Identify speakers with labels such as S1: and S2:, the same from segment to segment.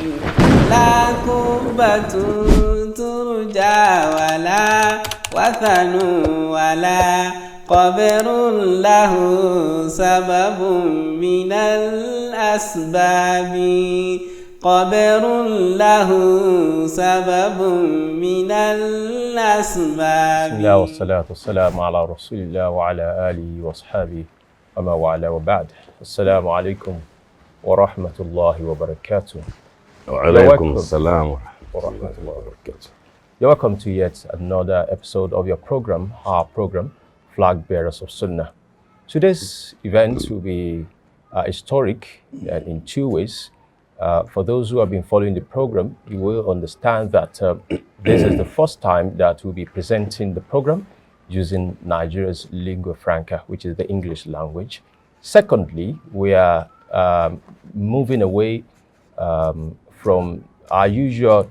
S1: لا قربة ترجى ولا وثن ولا قبر له سبب من الأسباب قبر له سبب من الأسباب.
S2: بسم الله والصلاة والسلام على رسول الله وعلى آله وأصحابه وما وعلى وبعد. السلام عليكم ورحمة الله وبركاته.
S3: وعليكم السلام ورحمة الله وبركاته.
S2: You're welcome to yet another episode of your program, our program, Flag Bearers of Sunnah. Today's event will be historic in two ways. For those who have been following the program, you will understand that this is the first time that we'll be presenting the program using Nigeria's lingua franca, which is the English language. Secondly, we are moving away from our usual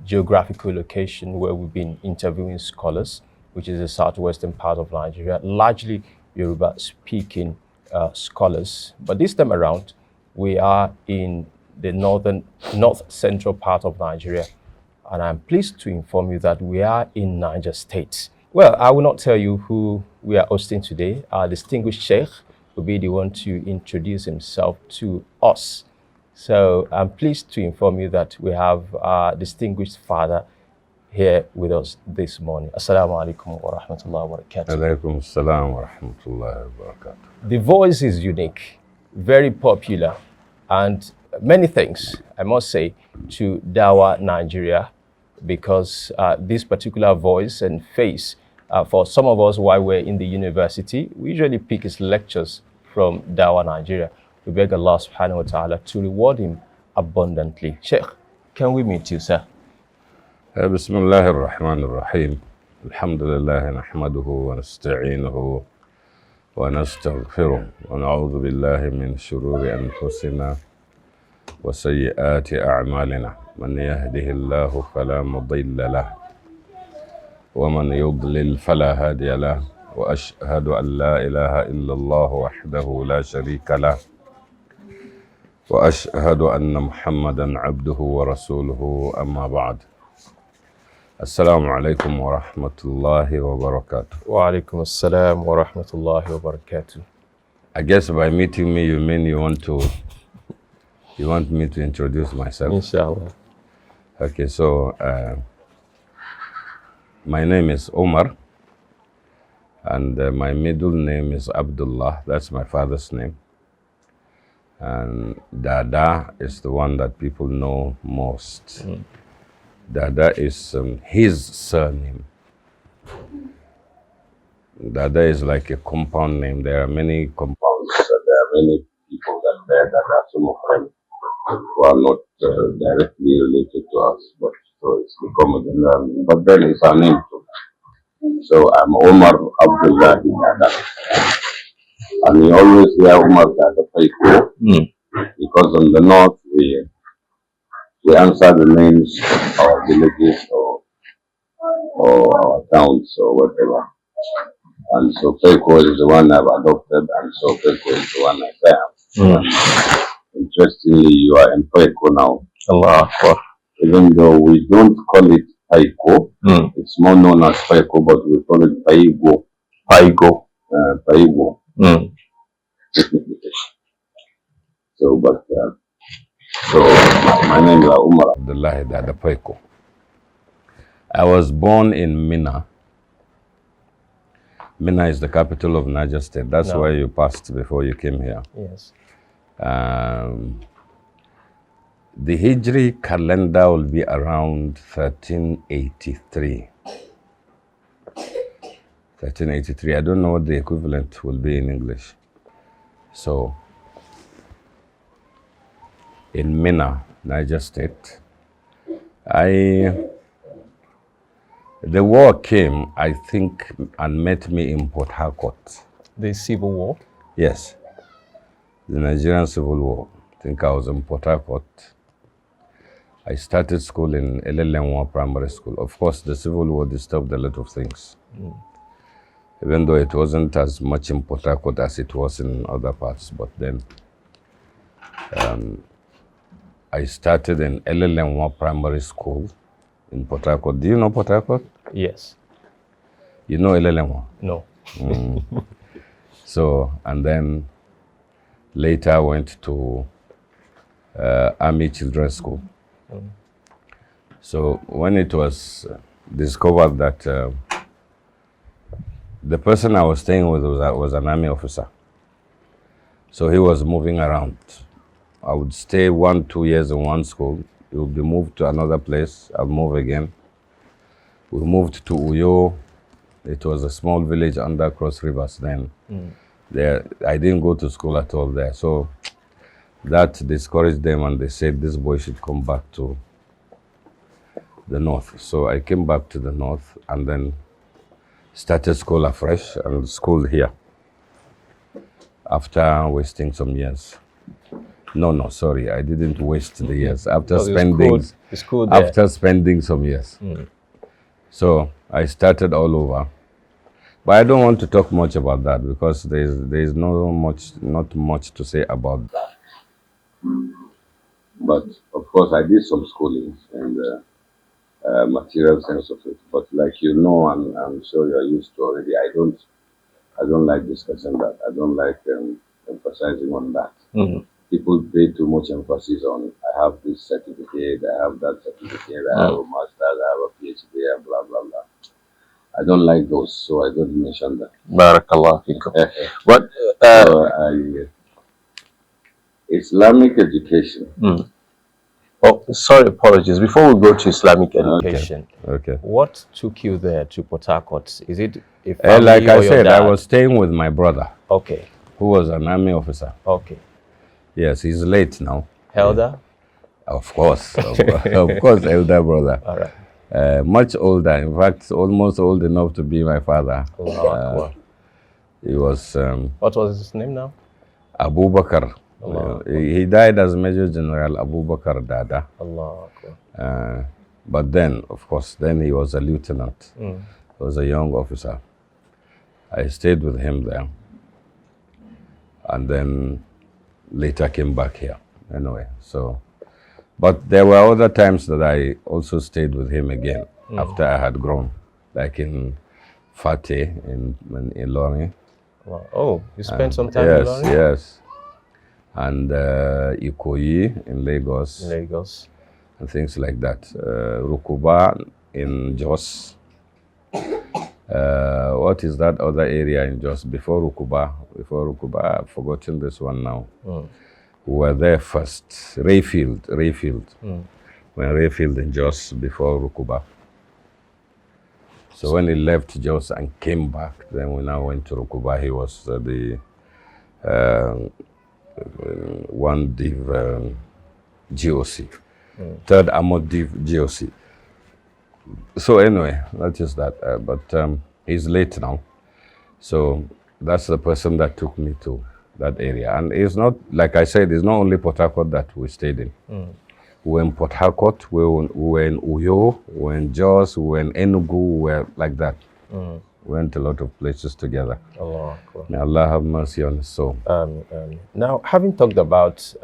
S2: geographical location where we've been interviewing scholars, which is the southwestern part of Nigeria, largely Yoruba-speaking scholars. But this time around, we are in the north-central part of Nigeria, and I'm pleased to inform you that we are in Niger State. Well, I will not tell you who we are hosting today. Our distinguished Shaykh will be the one to introduce himself to us. So I'm pleased to inform you that we have our distinguished father here with us this morning. Assalamu alaikum wa rahmatullahi wa barakatuh.
S3: Alaikum assalam wa rahmatullahi wa barakatuh.
S2: The voice is unique, very popular, and many thanks, I must say, to Dawa Nigeria, because this particular voice and face, for some of us while we're in the university, we usually pick his lectures from Dawa Nigeria. We beg Allah subhanahu wa ta'ala to reward him abundantly. Shaykh, can we meet you, sir?
S3: بسم الله الرحمن الرحيم الحمد لله نحمده ونستعينه ونستغفره ونعوذ بالله من شرور أنفسنا وسيئات أعمالنا من يهده الله فلا مضل له ومن يضلل فلا هادي له وأشهد أن لا إله إلا الله وحده لا شريك له وأشهد أن محمدا عبده ورسوله أما بعد. Assalamu alaikum wa rahmatullahi wa barakatuh.
S2: Wa alaikum assalam wa rahmatullahi wa barakatuh.
S3: I guess by meeting me, you mean you want me to introduce myself?
S2: Inshallah.
S3: Okay, so my name is Umar, and my middle name is Abdullah. That's my father's name. And Dada is the one that people know most. Dada is his surname. Dada is like a compound name. There are many compounds. There are many people that bear Dada. Some of them who are not directly related to us, but so it's become a general name. But then it's our name too. So I'm Umar Abdullah Dada. And you always hear Umar Dada Paiko, because on the north we answer the names of our villages or our towns or whatever. And so Paiko is the one I've adopted, and so Paiko is the one I bear. Interestingly, you are in Paiko now.
S2: Allah.
S3: Even though we don't call it Paiko, it's more known as Paiko, but we call it Paigo.
S2: Paiko.
S3: Paigo. So, my name is Umar Abdullah Dada Paiko. I was born in Mina. Mina is the capital of Niger State. That's where you passed before you came here.
S2: Yes.
S3: The Hijri calendar will be around 1383. 1383. I don't know what the equivalent will be in English. So, in Mina, Niger State, the war came, I think, and met me in Port Harcourt.
S2: The Civil War?
S3: Yes, the Nigerian Civil War. I think I was in Port Harcourt. I started school in Elelenwa Primary School. Of course, the Civil War disturbed a lot of things. Even though it wasn't as much in Port Harcourt as it was in other parts. But then I started in Elelenwa Primary School in Port Harcourt. Do you know Port Harcourt?
S2: Yes.
S3: You know Elelenwa?
S2: No.
S3: So, and then later I went to Army Children's School. So when it was discovered that the person I was staying with was an army officer, so he was moving around. I would stay 1-2 years in one school. He would be moved to another place. I'll move again. We moved to Uyo. It was a small village under Cross Rivers then. There, I didn't go to school at all there. So that discouraged them, and they said this boy should come back to the north. So I came back to the north and then started school afresh and schooled here after wasting some years. No, sorry, I didn't waste the years. After spending some years. So I started all over. But I don't want to talk much about that because there's not much to say about that. But of course, I did some schooling and material sense of it. But like you know, and I'm sure you're used to already, I don't like discussing that. I don't like emphasizing on that. People pay too much emphasis on, I have this certificate, I have that certificate, I have a master's, I have a PhD, and blah, blah, blah. I don't like those, so I don't mention that.
S2: Barakallah fikum. But
S3: Islamic education.
S2: Oh, sorry, apologies. Before we go to Islamic education,
S3: Okay.
S2: What took you there to Port Harcourt? Is it a family
S3: like I
S2: or your
S3: said,
S2: dad?
S3: I was staying with my brother,
S2: Okay.
S3: who was an army officer.
S2: Okay.
S3: Yes, he's late now.
S2: Elder?
S3: Of course, of course, elder brother.
S2: All right.
S3: Much older, in fact, almost old enough to be my father.
S2: Allahu Akbar.
S3: He was
S2: What was his name now?
S3: Abu Bakr.
S2: Allah.
S3: He died as Major General Abu Bakr Dada.
S2: Allahu Akbar.
S3: But then, of course, then he was a lieutenant. He was a young officer. I stayed with him there. And then later came back here. Anyway, so. But there were other times that I also stayed with him again after I had grown. Like in Fateh, in Ilorin.
S2: Wow. Oh, you spent some time in
S3: Yes,
S2: Ilorin?
S3: yes. And Ikoyi in Lagos.
S2: Lagos.
S3: And things like that. Rukuba in Jos. What is that other area in Jos before Rukuba? I've forgotten this one now. We were there first. Rayfield. When Rayfield in Jos before Rukuba. So when he left Jos and came back, then we now went to Rukuba. He was the one div GOC. Third Armored div GOC. So anyway, that is that. But he's late now. So that's the person that took me to that area. And it's not, like I said, it's not only Port Harcourt that we stayed in. We were in Port Harcourt, we were in Uyo, we were in Jos, we were in Enugu, we were like that. We went a lot of places together.
S2: Allah.
S3: May Allah have mercy on his soul.
S2: Now, having talked about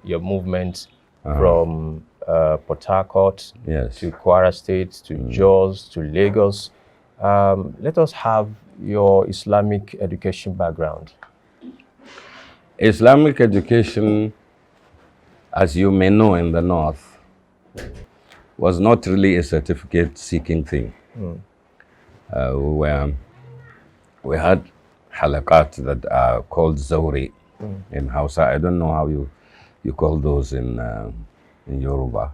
S2: your movement from Port Harcourt
S3: Yes.
S2: to Kwara State, to Jos, to Lagos, let us have your Islamic education background.
S3: Islamic education, as you may know in the North, was not really a certificate-seeking thing. We had halakat that are called zawri in Hausa. I don't know how you call those in Yoruba.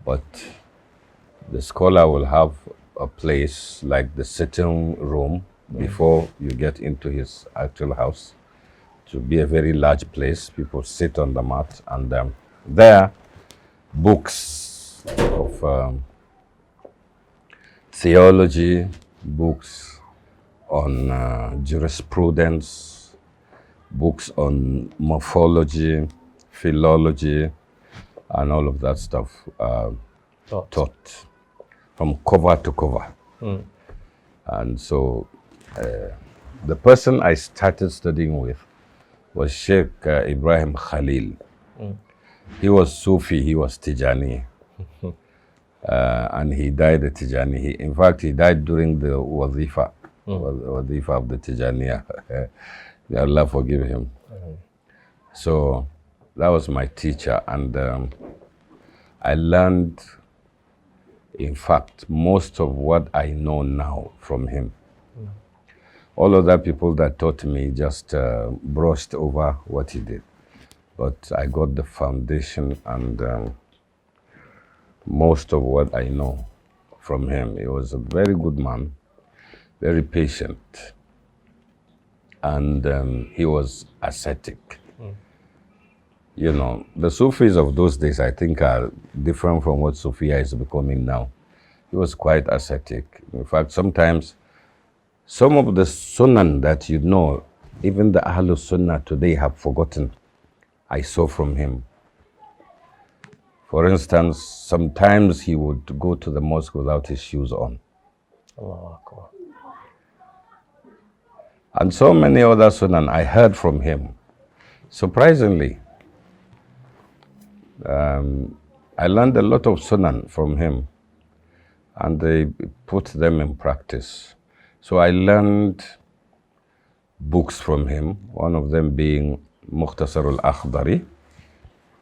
S3: But the scholar will have a place like the sitting room before you get into his actual house, to be a very large place. People sit on the mat, and there books of theology, books on jurisprudence, books on morphology, philology, and all of that stuff taught from cover to cover. And so the person I started studying with was Shaykh Ibrahim Khalil. He was Sufi, he was Tijani. And he died at Tijani. In fact, he died during the Wazifa, Wazifa of the Tijaniya. May Allah forgive him. So that was my teacher, and I learned, in fact, most of what I know now from him. All other people that taught me just brushed over what he did. But I got the foundation and most of what I know from him. He was a very good man, very patient, and he was ascetic. You know, the Sufis of those days, I think, are different from what Sufia is becoming now. He was quite ascetic. In fact, sometimes some of the Sunnah that you know, even the Ahlul Sunnah today have forgotten, I saw from him. For instance, sometimes he would go to the mosque without his shoes on.
S2: Allahu Akbar.
S3: And so many other Sunnah I heard from him. Surprisingly, I learned a lot of Sunnah from him, and they put them in practice. So I learned books from him, one of them being Mukhtasar al-Akhdari.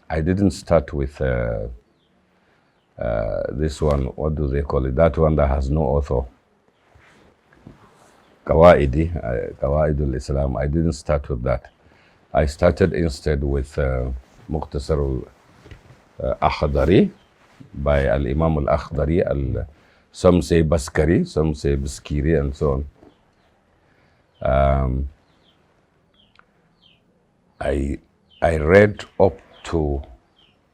S3: I didn't start with this one, what do they call it? That one that has no author. Qawaidul Islam. I didn't start with that. I started instead with Mukhtasar al-Akhdari by Al-Imam al-Akhdari. Some say Baskari, some say Biskiri, and so on. I read up to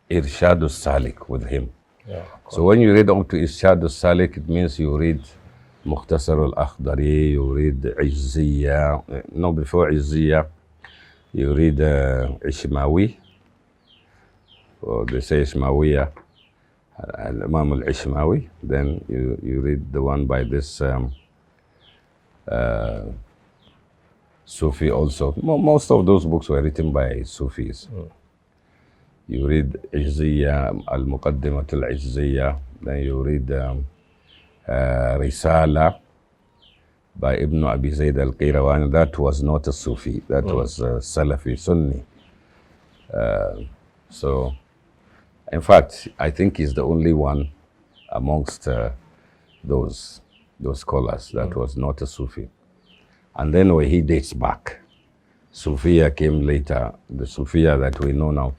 S3: Irshad al-Salik with him.
S2: Yeah,
S3: so when you read up to Irshad al-Salik, it means you read Mukhtasar al-Akhdari, you read Izziyya, no, before Izziyya, you read Ishmawi, or they say Ishmawiyya, Imam al-Ishmawi, then you read the one by this Sufi also. Most of those books were written by Sufis. You read Izziyya, Al-Muqaddimat al-Izziyya, then you read Risala by Ibn Abi Zayd al-Qayrawani. That was not a Sufi, that was Salafi, Sunni. So, in fact, I think he's the only one amongst those scholars that was not a Sufi. And then when he dates back, Sufiya came later. The Sufiya that we know now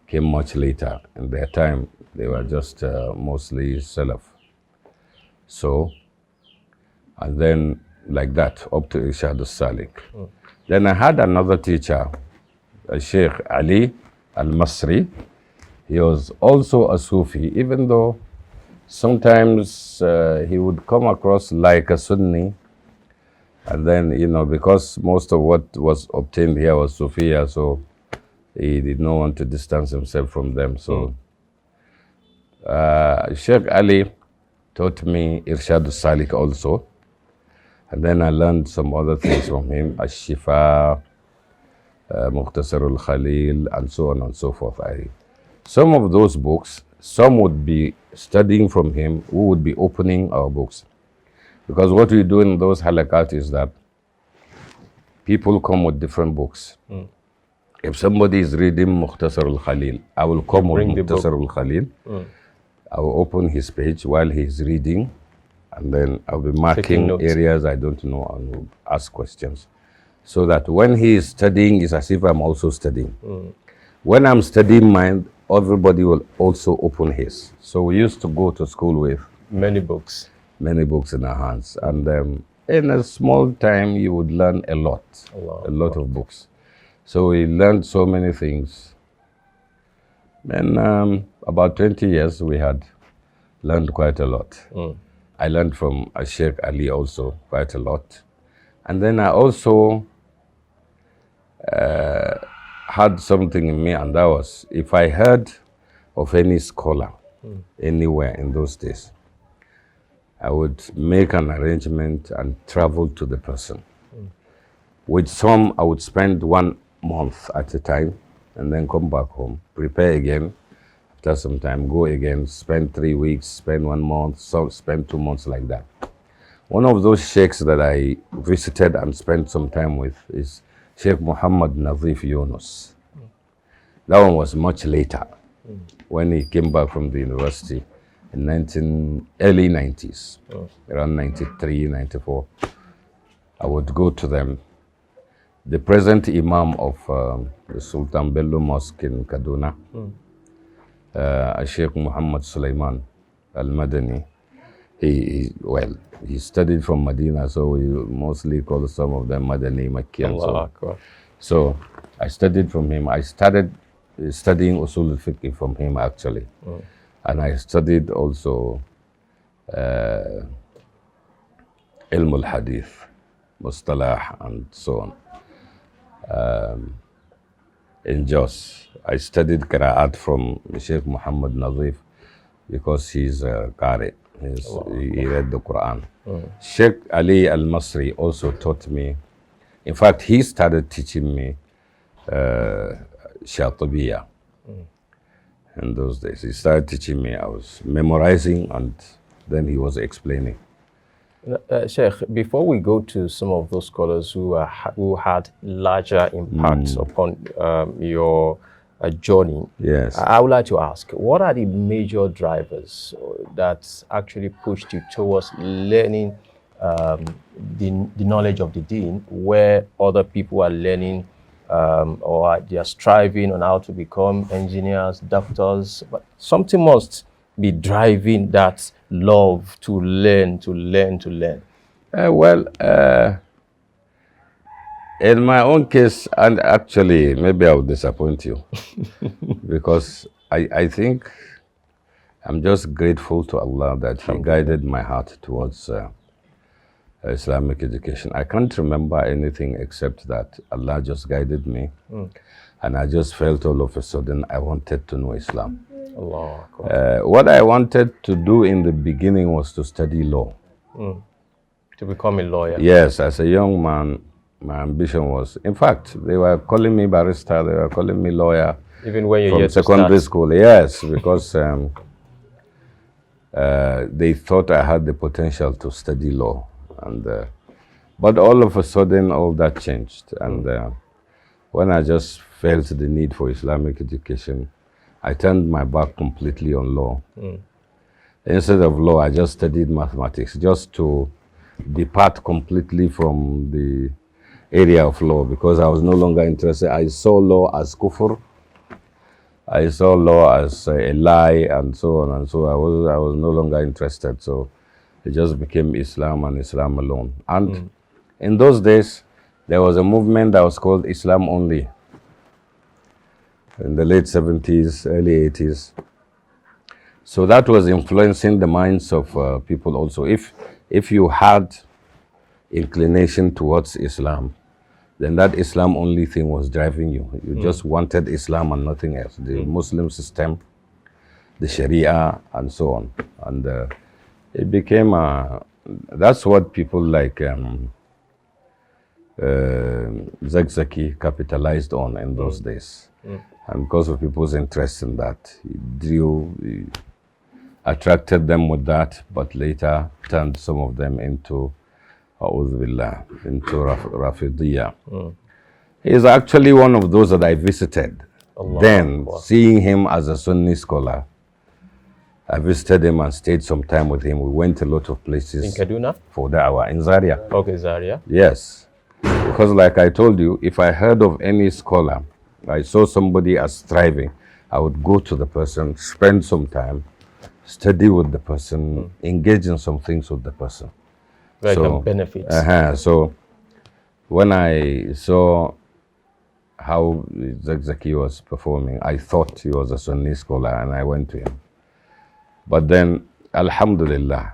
S3: came much later. In their time, they were just mostly Salaf. So, and then like that, up to Irshad al-Salik. Then I had another teacher, Shaykh Ali al-Masri. He was also a Sufi, even though sometimes he would come across like a Sunni. And then, you know, because most of what was obtained here was Sufiya, so he did not want to distance himself from them. So Sheikh Ali taught me Irshad al-Salik also. And then I learned some other things from him, Ash-Shifa, Mukhtasar al-Khalil, and so on and so forth. Some of those books, some would be studying from him, we would be opening our books. Because what we do in those halakat is that people come with different books. If somebody is reading Mukhtasar al-Khalil, I will come with Mukhtasar al-Khalil. I will open his page while he's reading, and then I'll be marking areas I don't know and will ask questions. So that when he is studying, it's as if I'm also studying. When I'm studying mine, everybody will also open his. So we used to go to school with
S2: many books
S3: in our hands. And in a small time, you would learn a lot of books. So we learned so many things. And about 20 years, we had learned quite a lot. I learned from Sheikh Ali also quite a lot. And then I also had something in me, and that was, if I heard of any scholar anywhere in those days, I would make an arrangement and travel to the person. With some, I would spend 1 month at a time and then come back home, prepare again, After some time, go again, spend 3 weeks, spend 1 month, so spend 2 months like that. One of those sheikhs that I visited and spent some time with is Sheikh Muhammad Nazif Yunus. That one was much later, when he came back from the university in early 90s, around 93, 94. I would go to them. The present Imam of the Sultan Bello Mosque in Kaduna, Sheikh Muhammad Sulaiman Al-Madani, he studied from Medina, so we mostly call some of them Madani, Makki, and so on. So I studied from him. I started studying Usul al-Fiqh from him, actually. And I studied also Ilm al-Hadith, Mustalah, and so on. In Jos, I studied Qira'at from Sheikh Muhammad Nazif because he's a Qari. He read the Quran. Sheikh Ali Al-Masri also taught me. In fact, he started teaching me Shatibiyya in those days. He started teaching me. I was memorizing, and then he was explaining.
S2: Shaykh, before we go to some of those scholars who had larger impacts upon your journey,
S3: yes,
S2: I would like to ask, what are the major drivers that actually pushed you towards learning the knowledge of the deen, where other people are learning or they are striving on how to become engineers, doctors, but something must be driving that love to learn.
S3: In my own case, and actually, maybe I will disappoint you, because I think I'm just grateful to Allah that He guided my heart towards Islamic education. I can't remember anything except that Allah just guided me, and I just felt all of a sudden I wanted to know Islam.
S2: Allah.
S3: What I wanted to do in the beginning was to study law.
S2: To become a lawyer?
S3: Yes, as a young man, my ambition was, in fact, they were calling me barrister, they were calling me lawyer.
S2: Even when you're
S3: from secondary school, yes, because they thought I had the potential to study law. And but all of a sudden, all that changed. And when I just felt the need for Islamic education, I turned my back completely on law. Instead of law, I just studied mathematics, just to depart completely from the area of law, because I was no longer interested. I saw law as kufr. I saw law as a lie, and so on and so on. I was no longer interested. So it just became Islam and Islam alone. And in those days, there was a movement that was called Islam Only in the late 70s, early 80s. So that was influencing the minds of people also. If you had inclination towards Islam, then that Islam only thing was driving you. You just wanted Islam and nothing else. The Muslim system, the Sharia, and so on. And it became that's what people like Zakzaki capitalized on in those days. And because of people's interest in that, he attracted them with that, but later turned some of them into Rafidiyya. He's actually one of those that I visited. Then, seeing him as a Sunni scholar, I visited him and stayed some time with him. We went a lot of places.
S2: In Kaduna?
S3: For Da'wah, in Zaria.
S2: Okay, Zaria.
S3: Yes. Because like I told you, if I heard of any scholar, I saw somebody as striving, I would go to the person, spend some time, study with the person, engage in some things with the person.
S2: Where can benefit.
S3: So when I saw how Zakzaki was performing, I thought he was a Sunni scholar, and I went to him. But then, Alhamdulillah,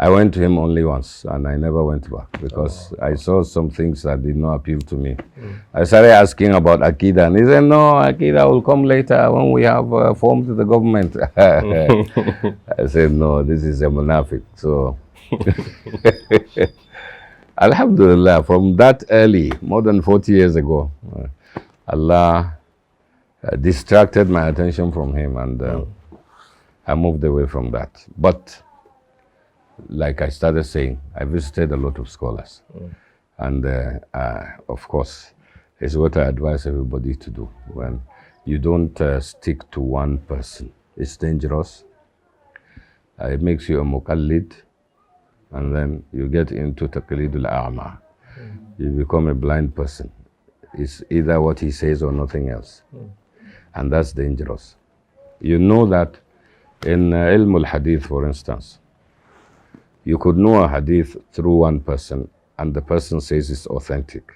S3: I went to him only once, and I never went back, because I saw some things that did not appeal to me. I started asking about Aqidah, and he said, no, Aqidah will come later when we have formed the government. I said, no, this is a munafiq. So, Alhamdulillah, from that early, more than 40 years ago, Allah distracted my attention from him, and I moved away from that. But like I started saying, I visited a lot of scholars. And of course, it's what I advise everybody to do. When you don't stick to one person, it's dangerous. It makes you a muqallid, and then you get into taqlidul a'ma. You become a blind person. It's either what he says or nothing else. And that's dangerous. You know that in ilm al-hadith, for instance, you could know a hadith through one person, and the person says it's authentic.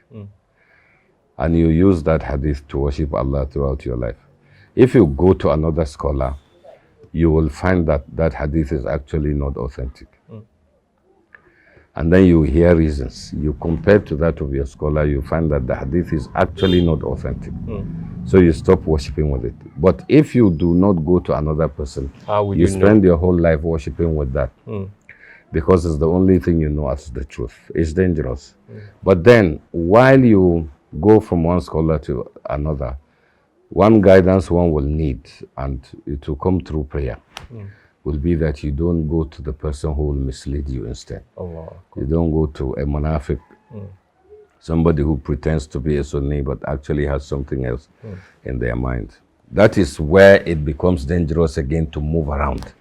S3: And you use that hadith to worship Allah throughout your life. If you go to another scholar, you will find that that hadith is actually not authentic. And then you hear reasons. You compare to that of your scholar, you find that the hadith is actually not authentic. So you stop worshipping with it. But if you do not go to another person, you spend your whole life worshipping with that. Because it's the only thing you know as the truth. It's dangerous. But then, while you go from one scholar to another, one guidance one will need, and it will come through prayer, will be that you don't go to the person who will mislead you instead. You don't go to a munafiq, somebody who pretends to be a Sunni but actually has something else in their mind. That is where it becomes dangerous again to move around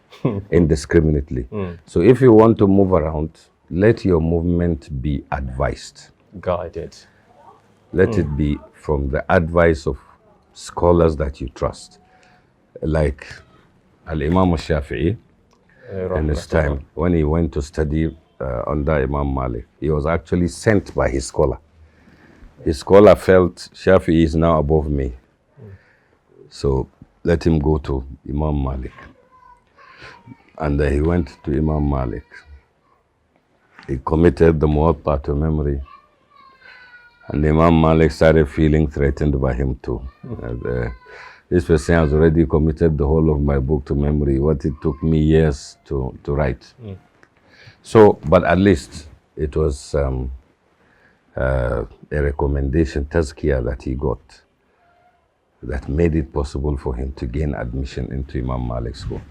S3: indiscriminately. So if you want to move around, let your movement be advised.
S2: Guided.
S3: Let it be from the advice of scholars that you trust. Like Al-Imam al-Shafi'i, in his time, when he went to study under Imam Malik, he was actually sent by his scholar. His scholar felt Shafi'i is now above me, so let him go to Imam Malik. And he went to Imam Malik. He committed the Muwatta to memory. And Imam Malik started feeling threatened by him too. This person has already committed the whole of my book to memory, what it took me years to write. So, but at least it was a recommendation, tazkiyah, that he got that made it possible for him to gain admission into Imam Malik's school.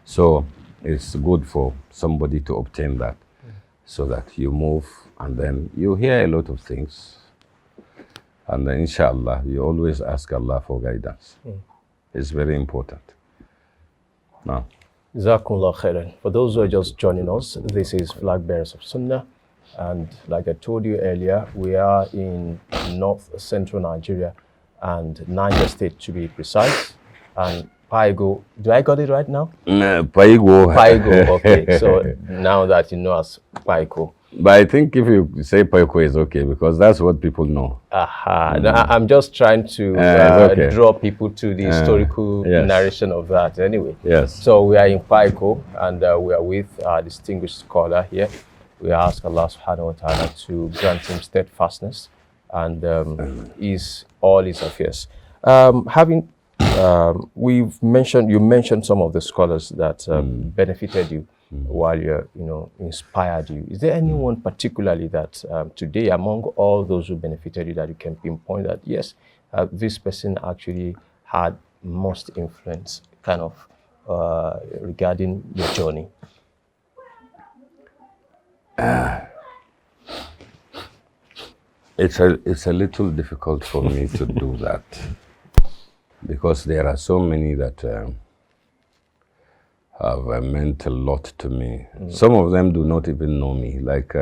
S3: So it's good for somebody to obtain that, so that you move and then you hear a lot of things. And then inshallah, you always ask Allah for guidance. It's very important. Now,
S2: Jazakumullah khairan. For those who are just joining us, this is Flag Bearers of Sunnah. And like I told you earlier, we are in north central Nigeria and Niger State to be precise. And Paiko, do I got it right now?
S3: Paiko.
S2: Paiko, okay. So now that you know as Paiko.
S3: But I think if you say Paiko is okay, because that's what people know.
S2: No, I'm just trying to draw people to the historical narration of that anyway.
S3: Yes.
S2: So we are in Paiko, and we are with our distinguished scholar here. We ask Allah subhanahu wa ta'ala to grant him steadfastness and all his affairs. You mentioned some of the scholars that benefited you while you're, inspired you. Is there anyone particularly that today, among all those who benefited you, that you can pinpoint that, yes, this person actually had most influence kind of regarding your journey?
S3: It's a little difficult for me to do that, because there are so many that have meant a lot to me. Some of them do not even know me, like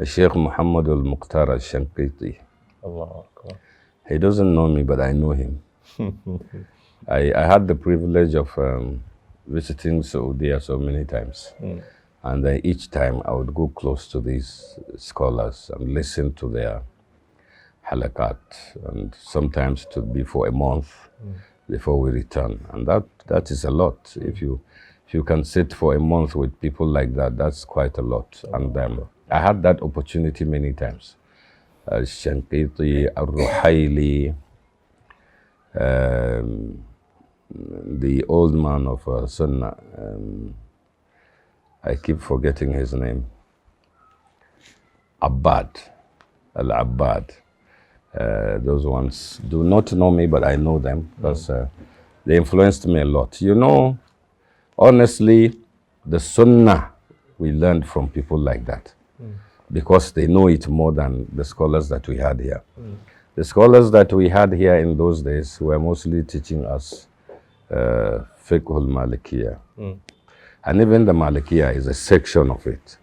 S3: Shaykh Muhammad al-Muqtar al-Shankiti. He doesn't know me, but I know him. I had the privilege of visiting Saudi so many times. And each time I would go close to these scholars and listen to their halakat, and sometimes it would be for a month before we return. And that is a lot. If you can sit for a month with people like that, that's quite a lot. And I had that opportunity many times. Shankiti, Al-Ruhaili, the old man of Sunnah, I keep forgetting his name. Al-Abbad. Those ones do not know me, but I know them because they influenced me a lot. You know, honestly, the Sunnah we learned from people like that because they know it more than the scholars that we had here. The scholars that we had here in those days were mostly teaching us fiqh al-Malikiyah. And even the Malikiyah is a section of it.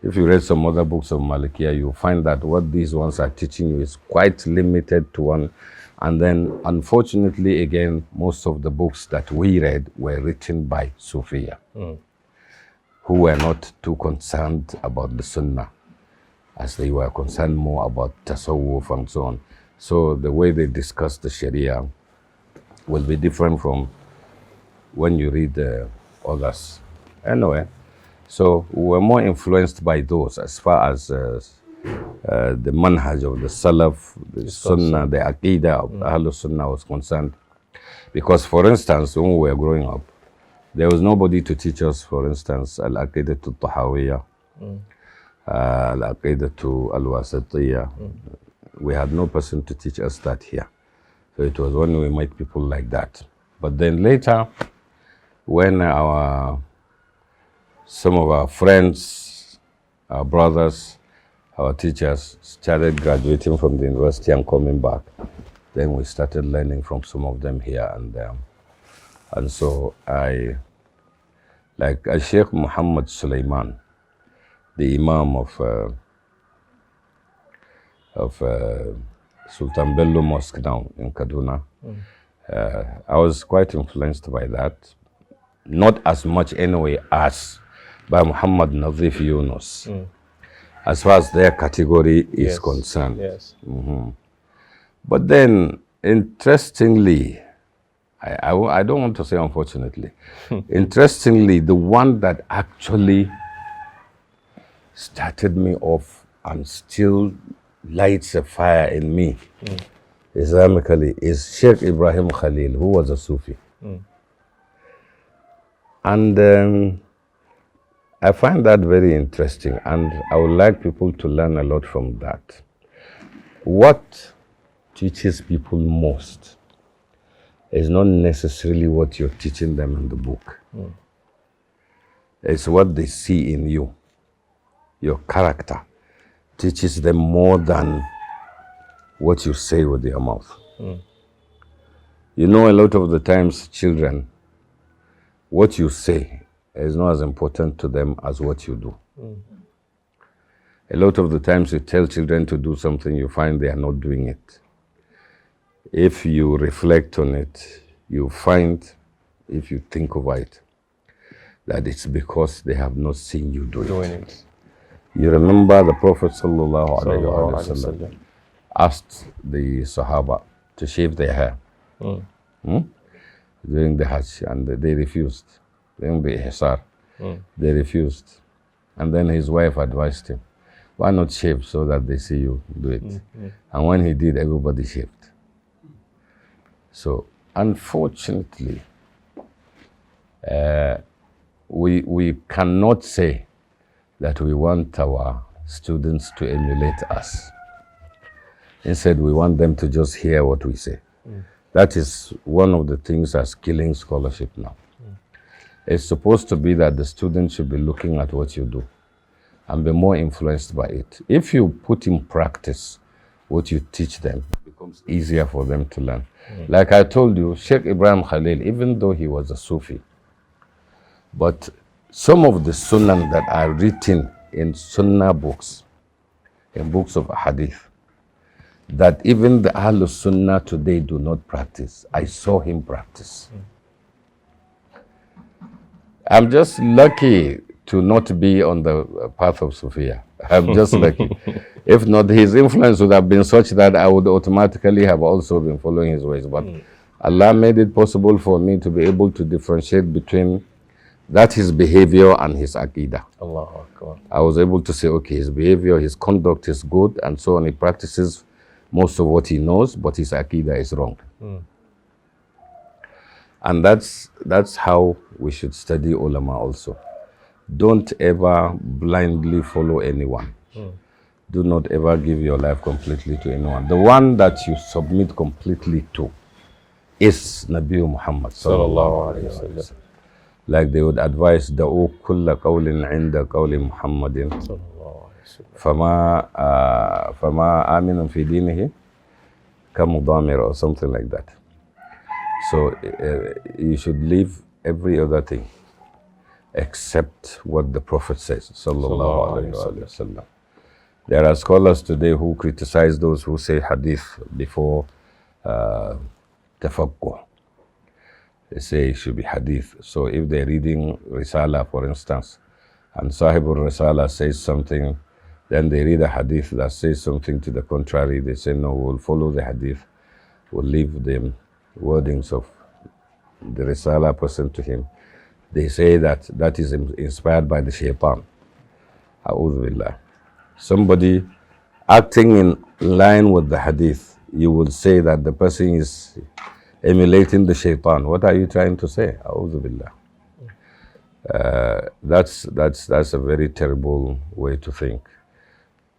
S3: If you read some other books of Malikiyah, you'll find that what these ones are teaching you is quite limited to one. And then, unfortunately, again, most of the books that we read were written by Sufiya, who were not too concerned about the Sunnah, as they were concerned more about Tasawwuf and so on. So the way they discuss the Sharia will be different from when you read the others. Anyway, so we were more influenced by those as far as the manhaj of the Salaf, the Sunnah, the Aqidah of Ahlul Sunnah was concerned. Because, for instance, when we were growing up, there was nobody to teach us, for instance, Al-Aqidah Tahawiyah, Al-Aqidah Al-Wasatiyah. We had no person to teach us that here. So it was when we met people like that. But then later, when some of our friends, our brothers, our teachers started graduating from the university and coming back, then we started learning from some of them here and there. And so like Shaykh Muhammad Sulaiman, the Imam of Sultan Bello Mosque now in Kaduna, I was quite influenced by that. Not as much anyway as by Muhammad Nazif Yunus, as far as their category is concerned.
S2: Yes.
S3: But then, interestingly, I don't want to say unfortunately, interestingly, the one that actually started me off and still lights a fire in me, Islamically, is Sheikh Ibrahim Khalil, who was a Sufi. And I find that very interesting, and I would like people to learn a lot from that. What teaches people most is not necessarily what you're teaching them in the book. It's what they see in you. Your character teaches them more than what you say with your mouth. You know, a lot of the times, children, what you say is not as important to them as what you do. A lot of the times you tell children to do something, you find they are not doing it. If you reflect on it, you find, if you think about it, that it's because they have not seen you doing it. You remember the Prophet ﷺ asked the Sahaba to shave their hair during the Hajj, and they refused. During the Ihsar, they refused. And then his wife advised him, why not shave so that they see you do it? And when he did, everybody shaved. So, unfortunately, we cannot say that we want our students to emulate us. Instead, we want them to just hear what we say. That is one of the things that's killing scholarship now. It's supposed to be that the students should be looking at what you do and be more influenced by it. If you put in practice what you teach them, it becomes easier for them to learn. Like I told you, Sheikh Ibrahim Khalil, even though he was a Sufi, but some of the Sunnah that are written in Sunnah books, in books of Hadith, that even the Ahlul Sunnah today do not practice, I saw him practice. I'm just lucky to not be on the path of Sufiya. I'm just lucky. If not, his influence would have been such that I would automatically have also been following his ways. But Allah made it possible for me to be able to differentiate between that his behavior and his aqidah.
S2: Allahu Akbar.
S3: I was able to say, okay, his behavior, his conduct is good, and so on. He practices most of what he knows, but his aqidah is wrong. And that's how we should study ulama also. Don't ever blindly follow anyone. do not ever give your life completely to anyone. The one that you submit completely to is Nabi Muhammad sallallahu alaihi wasallam. Like they would advise, da'u kulla qawlin 'inda qawli Muhammadin fama aminun fi dinihi kamudamir, or something like that. So you should leave every other thing except what the Prophet says sallallahu alaihi wasallam. There are scholars today who criticize those who say hadith before tafaqquh. They say it should be hadith. So if they're reading Risala, for instance, and Sahibul Risala says something, then they read a hadith that says something to the contrary. They say, no, we'll follow the hadith. We'll leave the wordings of the Risala person to him. They say that that is inspired by the shaitan. A'udhu billah. Somebody acting in line with the hadith, you would say that the person is emulating the shaitan. What are you trying to say? A'udhu billah. That's a very terrible way to think.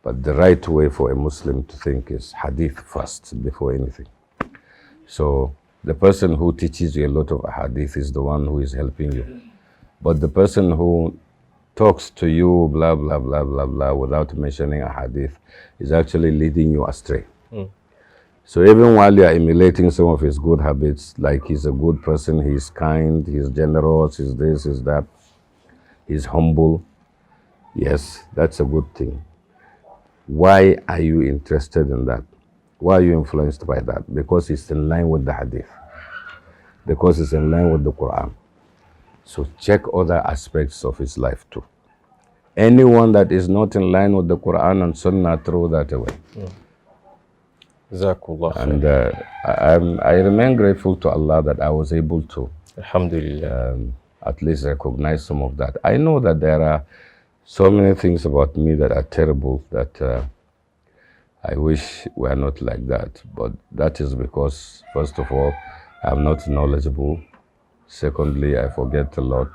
S3: But the right way for a Muslim to think is hadith first before anything. So the person who teaches you a lot of hadith is the one who is helping you. But the person who talks to you blah blah blah blah blah without mentioning a hadith is actually leading you astray. So even while you are emulating some of his good habits, like he's a good person, he's kind, he's generous, he's this, he's that, he's humble, yes, that's a good thing. Why are you interested in that? Why are you influenced by that? Because it's in line with the hadith. Because it's in line with the Quran. So check other aspects of his life too. Anyone that is not in line with the Quran and Sunnah, throw that away. And I remain grateful to Allah that I was able to,
S2: Alhamdulillah,
S3: at least recognize some of that. I know that there are so many things about me that are terrible that I wish were not like that. But that is because, first of all, I'm not knowledgeable. Secondly, I forget a lot.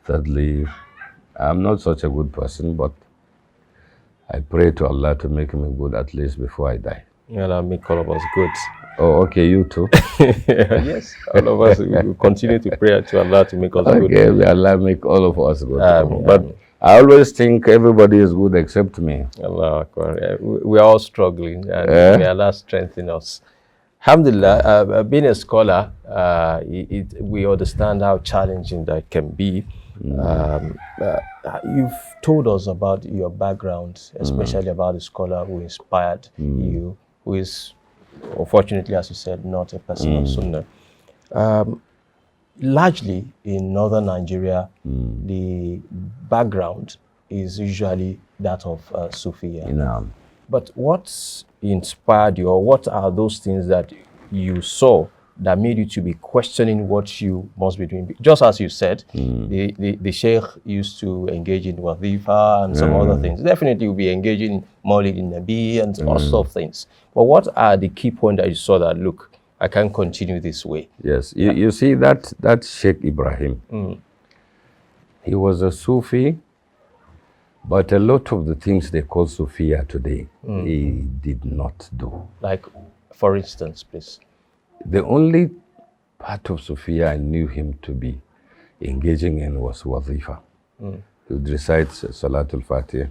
S3: Thirdly, I'm not such a good person, but I pray to Allah to make me good at least before I die.
S2: Allah make all of us good.
S3: Oh, okay, you too?
S2: Yes, all of us, we continue to pray to Allah to make us good.
S3: Okay, may Allah make all of us good. But I always think everybody is good except me.
S2: Allah Akbar. We are all struggling, and may Allah strengthen us. Alhamdulillah, being a scholar, we understand how challenging that can be. You've told us about your background, especially about the scholar who inspired you, who is, unfortunately, as you said, not a person of Sunnah. Largely in northern Nigeria, the background is usually that of Sufiya. But what inspired you, or what are those things that you saw that made you to be questioning what you must be doing? Just as you said, the Shaykh used to engage in Wadhifa and some other things. Definitely will be engaging in Maulid Nabi and all sorts of things. But what are the key points that you saw that, look, I can't continue this way?
S3: Yes, you see that Sheikh Ibrahim, he was a Sufi, but a lot of the things they call Sufiya today, he did not do.
S2: Like, for instance, please.
S3: The only part of Sufiya I knew him to be engaging in was Wadhifa. He would recite Salatul Fatih,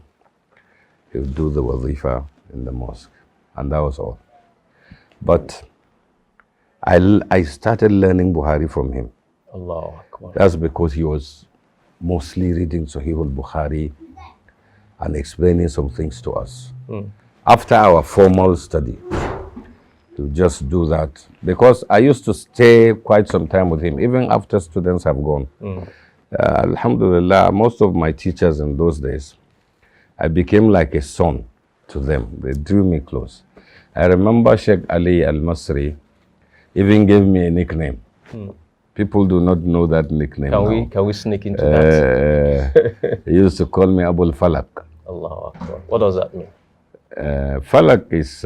S3: he would do the Wadhifa in the mosque, and that was all. But I started learning Bukhari from him.
S2: Allahu Akbar.
S3: That's because he was mostly reading Sahih al-Bukhari and explaining some things to us. After our formal study, to just do that. Because I used to stay quite some time with him, even after students have gone. Alhamdulillah, most of my teachers in those days, I became like a son to them. They drew me close. I remember Sheikh Ali Al-Masri even gave me a nickname. People do not know that nickname now.
S2: Can we sneak into that?
S3: He used to call me Abul Falak.
S2: Allahu Akbar. What does that mean?
S3: Falak is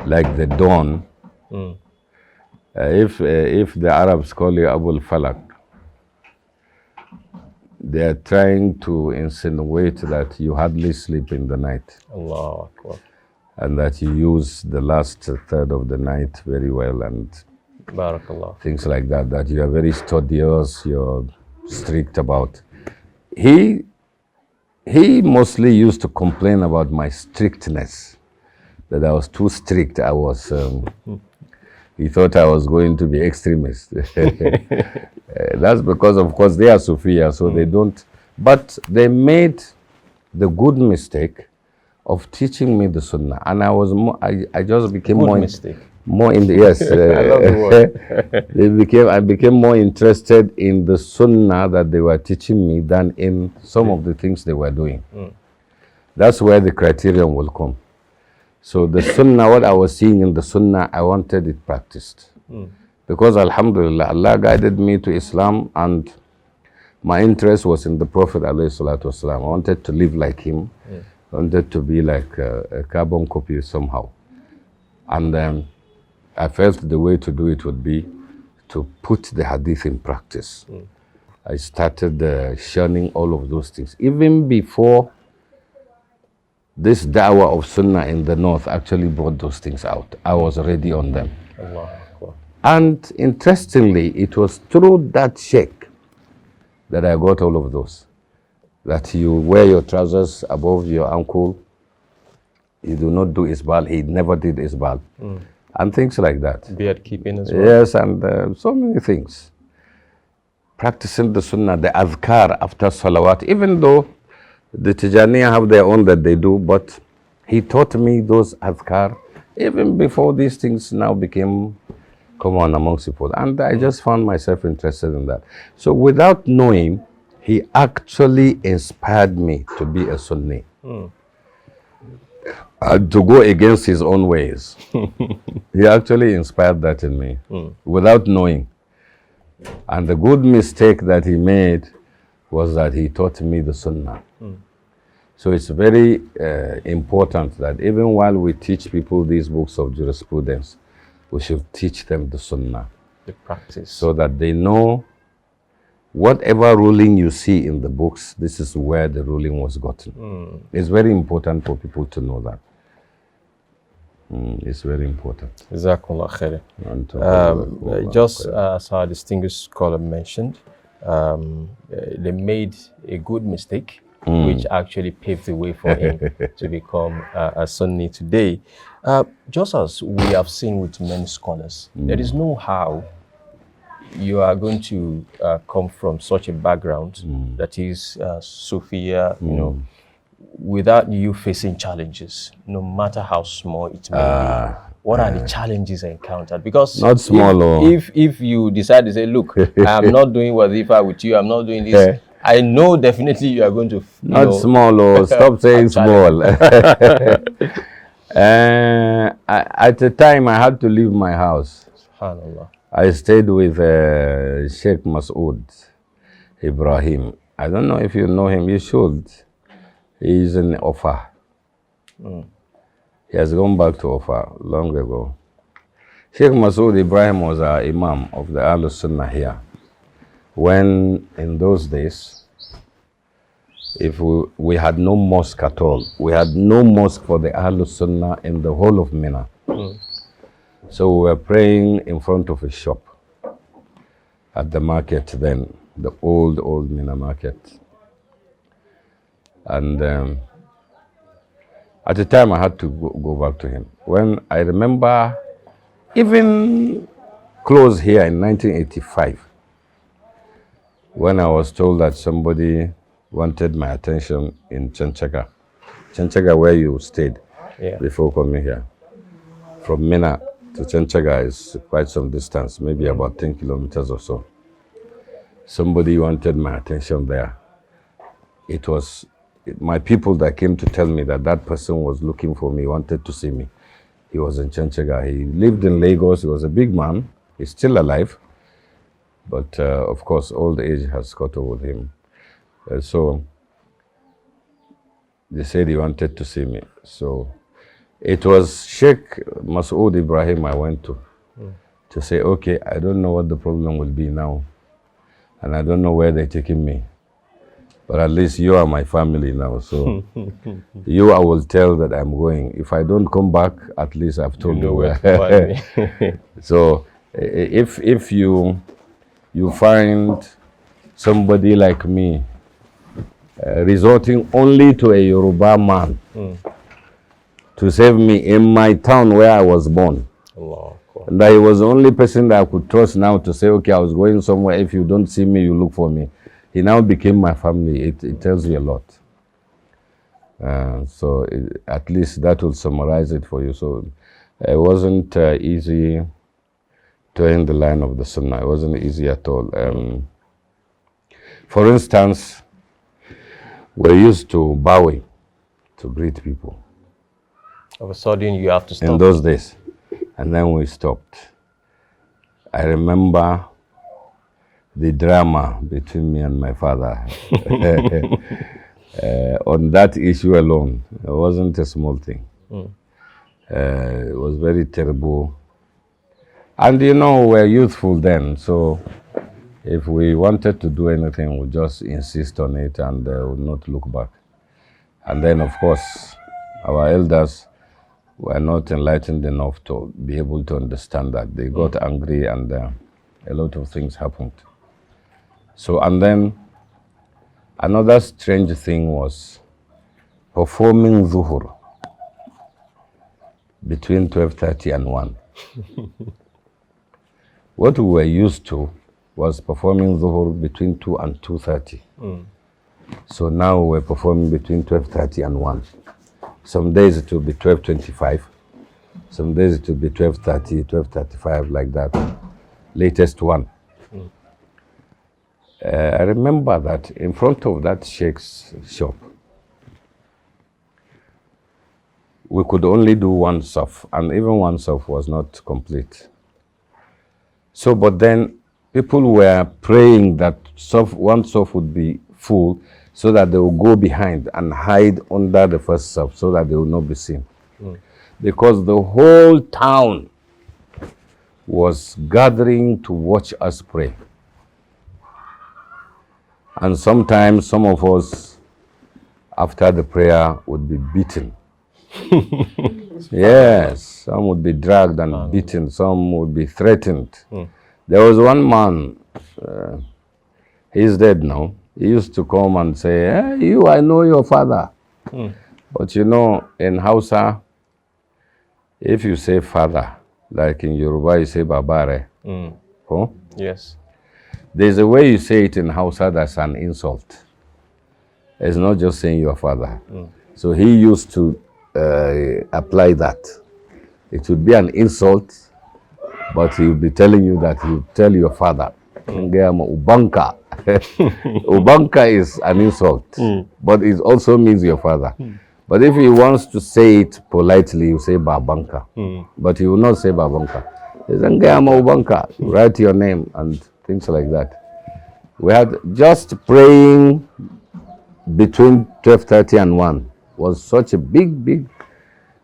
S3: like the dawn. If the Arabs call you Abul Falak, they are trying to insinuate that you hardly sleep in the night
S2: Allah Akbar.
S3: and that you use the last third of the night very well and
S2: Barakallah.
S3: things like that, that you are very studious, you're strict about. He mostly used to complain about my strictness, that I was too strict. I was, he thought I was going to be extremist. That's because, of course, they are Sufiya, so they don't, but they made the good mistake of teaching me the Sunnah, and I just became
S2: Good
S3: more
S2: mistake.
S3: more in the yes.
S2: I love the word.
S3: I became more interested in the Sunnah that they were teaching me than in some of the things they were doing. That's where the criterion will come. So the Sunnah, what I was seeing in the Sunnah, I wanted it practiced. Because Alhamdulillah, Allah guided me to Islam, and my interest was in the Prophet ﷺ. I wanted to live like him. I wanted to be like a carbon copy somehow. And I felt the way to do it would be to put the hadith in practice. I started shunning all of those things. Even before this da'wah of Sunnah in the north actually brought those things out, I was already on them.
S2: Allah Akbar.
S3: And interestingly, it was through that Shaykh that I got all of those. That you wear your trousers above your ankle, you do not do isbal, he never did isbal, and things like that.
S2: Beard keeping as well.
S3: Yes, and so many things. Practicing the Sunnah, the adhkar after salawat, even though the Tijaniya have their own that they do, but he taught me those adhkar even before these things now became common amongst people. And I just found myself interested in that. So without knowing, he actually inspired me to be a Sunni. And to go against his own ways. He actually inspired that in me without knowing. And the good mistake that he made was that he taught me the Sunnah. So it's very important that even while we teach people these books of jurisprudence, we should teach them the Sunnah.
S2: The practice.
S3: So that they know whatever ruling you see in the books, this is where the ruling was gotten. It's very important for people to know that. It's very important.
S2: Jazakumullah khair. Just as our distinguished scholar mentioned, they made a good mistake, which actually paved the way for him to become a Sunni today. Just as we have seen with many scholars, there is no how you are going to come from such a background that is Sophia, you know, without you facing challenges, no matter how small it may be. What are the challenges encountered? Because
S3: not small.
S2: If you decide to say, look, I'm not doing wazifa with you, I'm not doing this, I know definitely you are going to
S3: not small. Stop saying small. At the time, I had to leave my house.
S2: SubhanAllah.
S3: I stayed with Sheikh Masood Ibrahim. I don't know if you know him. You should. He's in Ofa. He has gone back to Ofa long ago. Sheikh Masood Ibrahim was our Imam of the Ahlus Sunnah here. When in those days, if we had no mosque at all, we had no mosque for the Ahlus Sunnah in the whole of Mina. So we were praying in front of a shop at the market then, the old Mina market. And at the time I had to go back to him. When I remember, even close here in 1985, when I was told that somebody wanted my attention in Chanchaga, where you stayed before coming here. From Mina to Chanchaga is quite some distance, maybe about 10 kilometers or so. Somebody wanted my attention there. It was my people that came to tell me that that person was looking for me, wanted to see me. He was in Chanchaga. He lived in Lagos. He was a big man. He's still alive. But of course, old age has caught up with him. So they said he wanted to see me. So it was Sheikh Masood Ibrahim I went to say, okay, I don't know what the problem will be now. And I don't know where they're taking me. But at least you are my family now, so you I will tell that I'm going. If I don't come back, at least I've told you
S2: where
S3: where.
S2: to find me.
S3: So if you find somebody like me resorting only to a Yoruba man to save me in my town where I was born,
S2: Allah.
S3: and that he was the only person that I could trust now to say, okay, I was going somewhere. If you don't see me, you look for me. He now became my family. It tells you a lot. So at least that will summarize it for you. So it wasn't easy towing the line of the Sunnah. It wasn't easy at all. For instance, we're used to bowing to greet people.
S2: Of a sudden, you have to stop.
S3: In those days. And then we stopped. I remember the drama between me and my father on that issue alone. It wasn't a small thing. It was very terrible. And you know, we're youthful then, so if we wanted to do anything, we'd just insist on it and would not look back. And then, of course, our elders were not enlightened enough to be able to understand that. They got angry and a lot of things happened. So, and then another strange thing was performing zuhur between 12:30 and 1. What we were used to was performing zuhur between 2 and 2:30. So now we're performing between 12:30 and 1. Some days it will be 12:25. Some days it will be 12:30, 12:35, like that. Latest 1. I remember that in front of that Shaykh's shop, we could only do one saf, and even one saf was not complete. So, but then people were praying that one saf would be full so that they will go behind and hide under the first saf so that they will not be seen. Because the whole town was gathering to watch us pray. And sometimes some of us, after the prayer, would be beaten. Yes, some would be dragged and beaten, some would be threatened. There was one man, he's dead now. He used to come and say, hey, you, I know your father. But you know, in Hausa, if you say father, like in Yoruba, you say babare. Huh?
S2: Yes.
S3: There's a way you say it in Hausa that's an insult. It's not just saying your father. So he used to apply that. It would be an insult, but he would be telling you that you tell your father. Ubanka. Ubanka is an insult, but it also means your father. But if he wants to say it politely, you say babanka. But he will not say babanka. He says, Ubanka. You write your name and things like that. We had just praying between 12:30 and 1 was such a big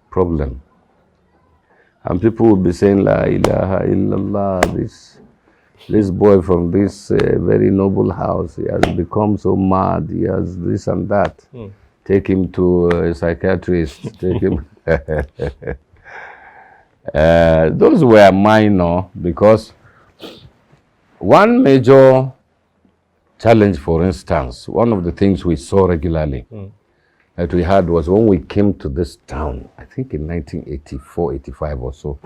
S3: problem. And people would be saying, La ilaha illallah, this boy from this very noble house, he has become so mad, he has this and that. Take him to a psychiatrist, take him. Those were minor because one major challenge, for instance, one of the things we saw regularly that we had was when we came to this town, I think in 1984, 85 or so,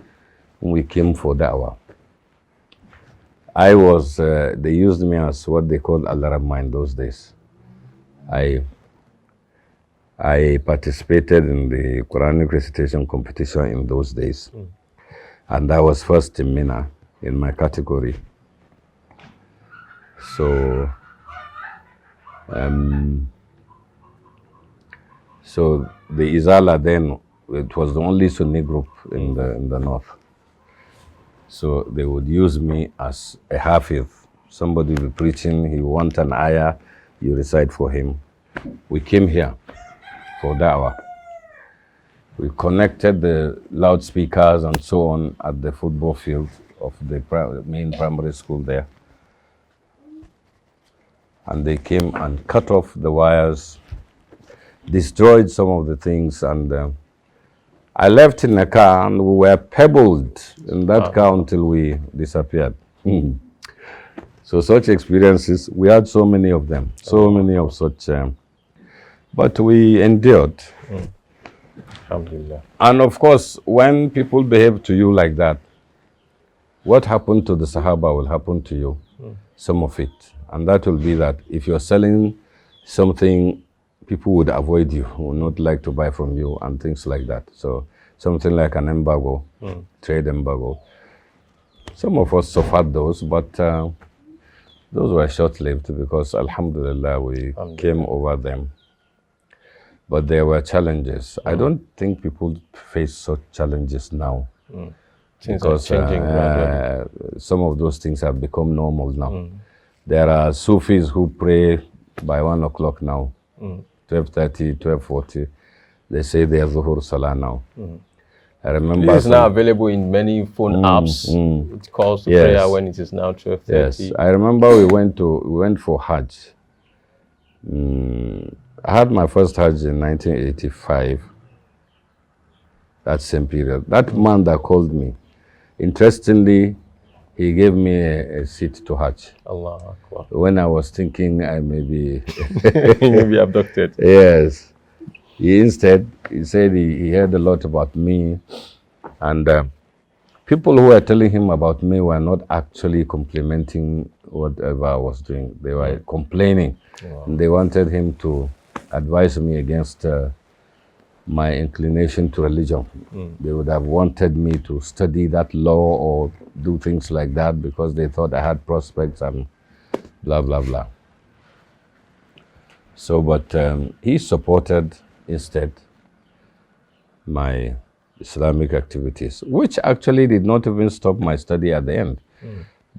S3: when we came for Da'wah. They used me as what they called Al-Ramma in those days. I participated in the Quranic recitation competition in those days. And I was first in Mina in my category. So, so the Izala then, it was the only Sunni group in the north. So they would use me as a hafiz. Somebody will be preaching, he want an ayah, you recite for him. We came here for Da'wah. We connected the loudspeakers and so on at the football field of the main primary school there. and they came and cut off the wires, destroyed some of the things, and I left in a car and we were pebbled in that car until we disappeared. So such experiences, we had so many of them, so many of such, but we endured.
S2: Alhamdulillah.
S3: And of course, when people behave to you like that, what happened to the Sahaba will happen to you, some of it. And that will be that if you're selling something, people would avoid you, would not like to buy from you and things like that. So something like an embargo, trade embargo. Some of us suffered those, but those were short-lived because alhamdulillah, we came over them. But there were challenges. I don't think people face such challenges now.
S2: Things are changing gradually.
S3: Some of those things have become normal now. There are Sufis who pray by 1 o'clock now, 12:30, 12:40. They say they are Zuhur Salah now. I remember
S2: This is now available in many phone apps. It calls to prayer when it is now 12:30.
S3: Yes, I remember we went for Hajj. I had my first Hajj in 1985. That same period. That man that called me, interestingly, he gave me a seat to Hajj.
S2: Allah Akbar.
S3: When I was thinking I may be
S2: Maybe abducted.
S3: Yes. He said he heard a lot about me, and people who were telling him about me were not actually complimenting whatever I was doing. They were complaining. And they wanted him to advise me against my inclination to religion. They would have wanted me to study that law or do things like that because they thought I had prospects and blah, blah, blah. So, but he supported instead my Islamic activities, which actually did not even stop my study at the end.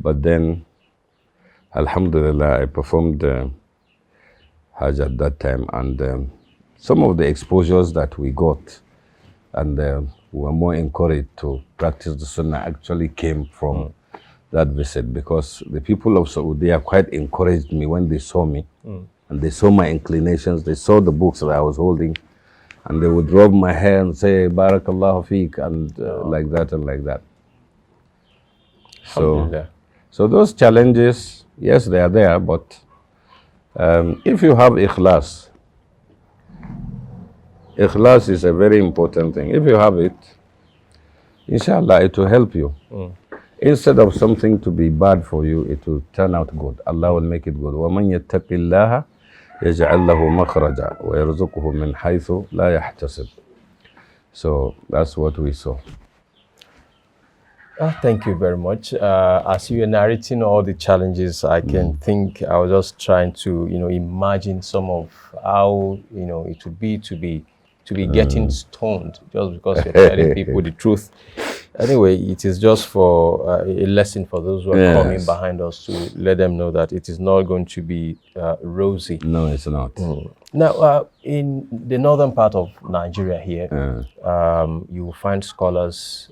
S3: But then, alhamdulillah, I performed Hajj at that time, and some of the exposures that we got and we were more encouraged to practice the Sunnah actually came from that visit, because the people of Saudi quite encouraged me when they saw me and they saw my inclinations, they saw the books that I was holding, and they would rub my hair and say Barakallahu Feek and like that and like that. So those challenges, yes, they are there, but if you have ikhlas, ikhlas is a very important thing. If you have it, inshallah, it will help you. Instead of something to be bad for you, it will turn out good. Allah will make it good. وَمَنْ يَتَّقِ اللَّهَ يَجْعَلْ لَهُ مَخْرَجًا وَيَرْزُقُهُ مِنْ حَيْثُ لَا يَحْتَسِبُ. So that's what we saw.
S2: Thank you very much. As you were narrating all the challenges, I can think I was just trying to, imagine some of how, it would be to be getting stoned just because you're telling people the truth. Anyway, it is just for a lesson for those who are coming behind us to let them know that it is not going to be rosy.
S3: No, it's not.
S2: Now, in the northern part of Nigeria here, you will find scholars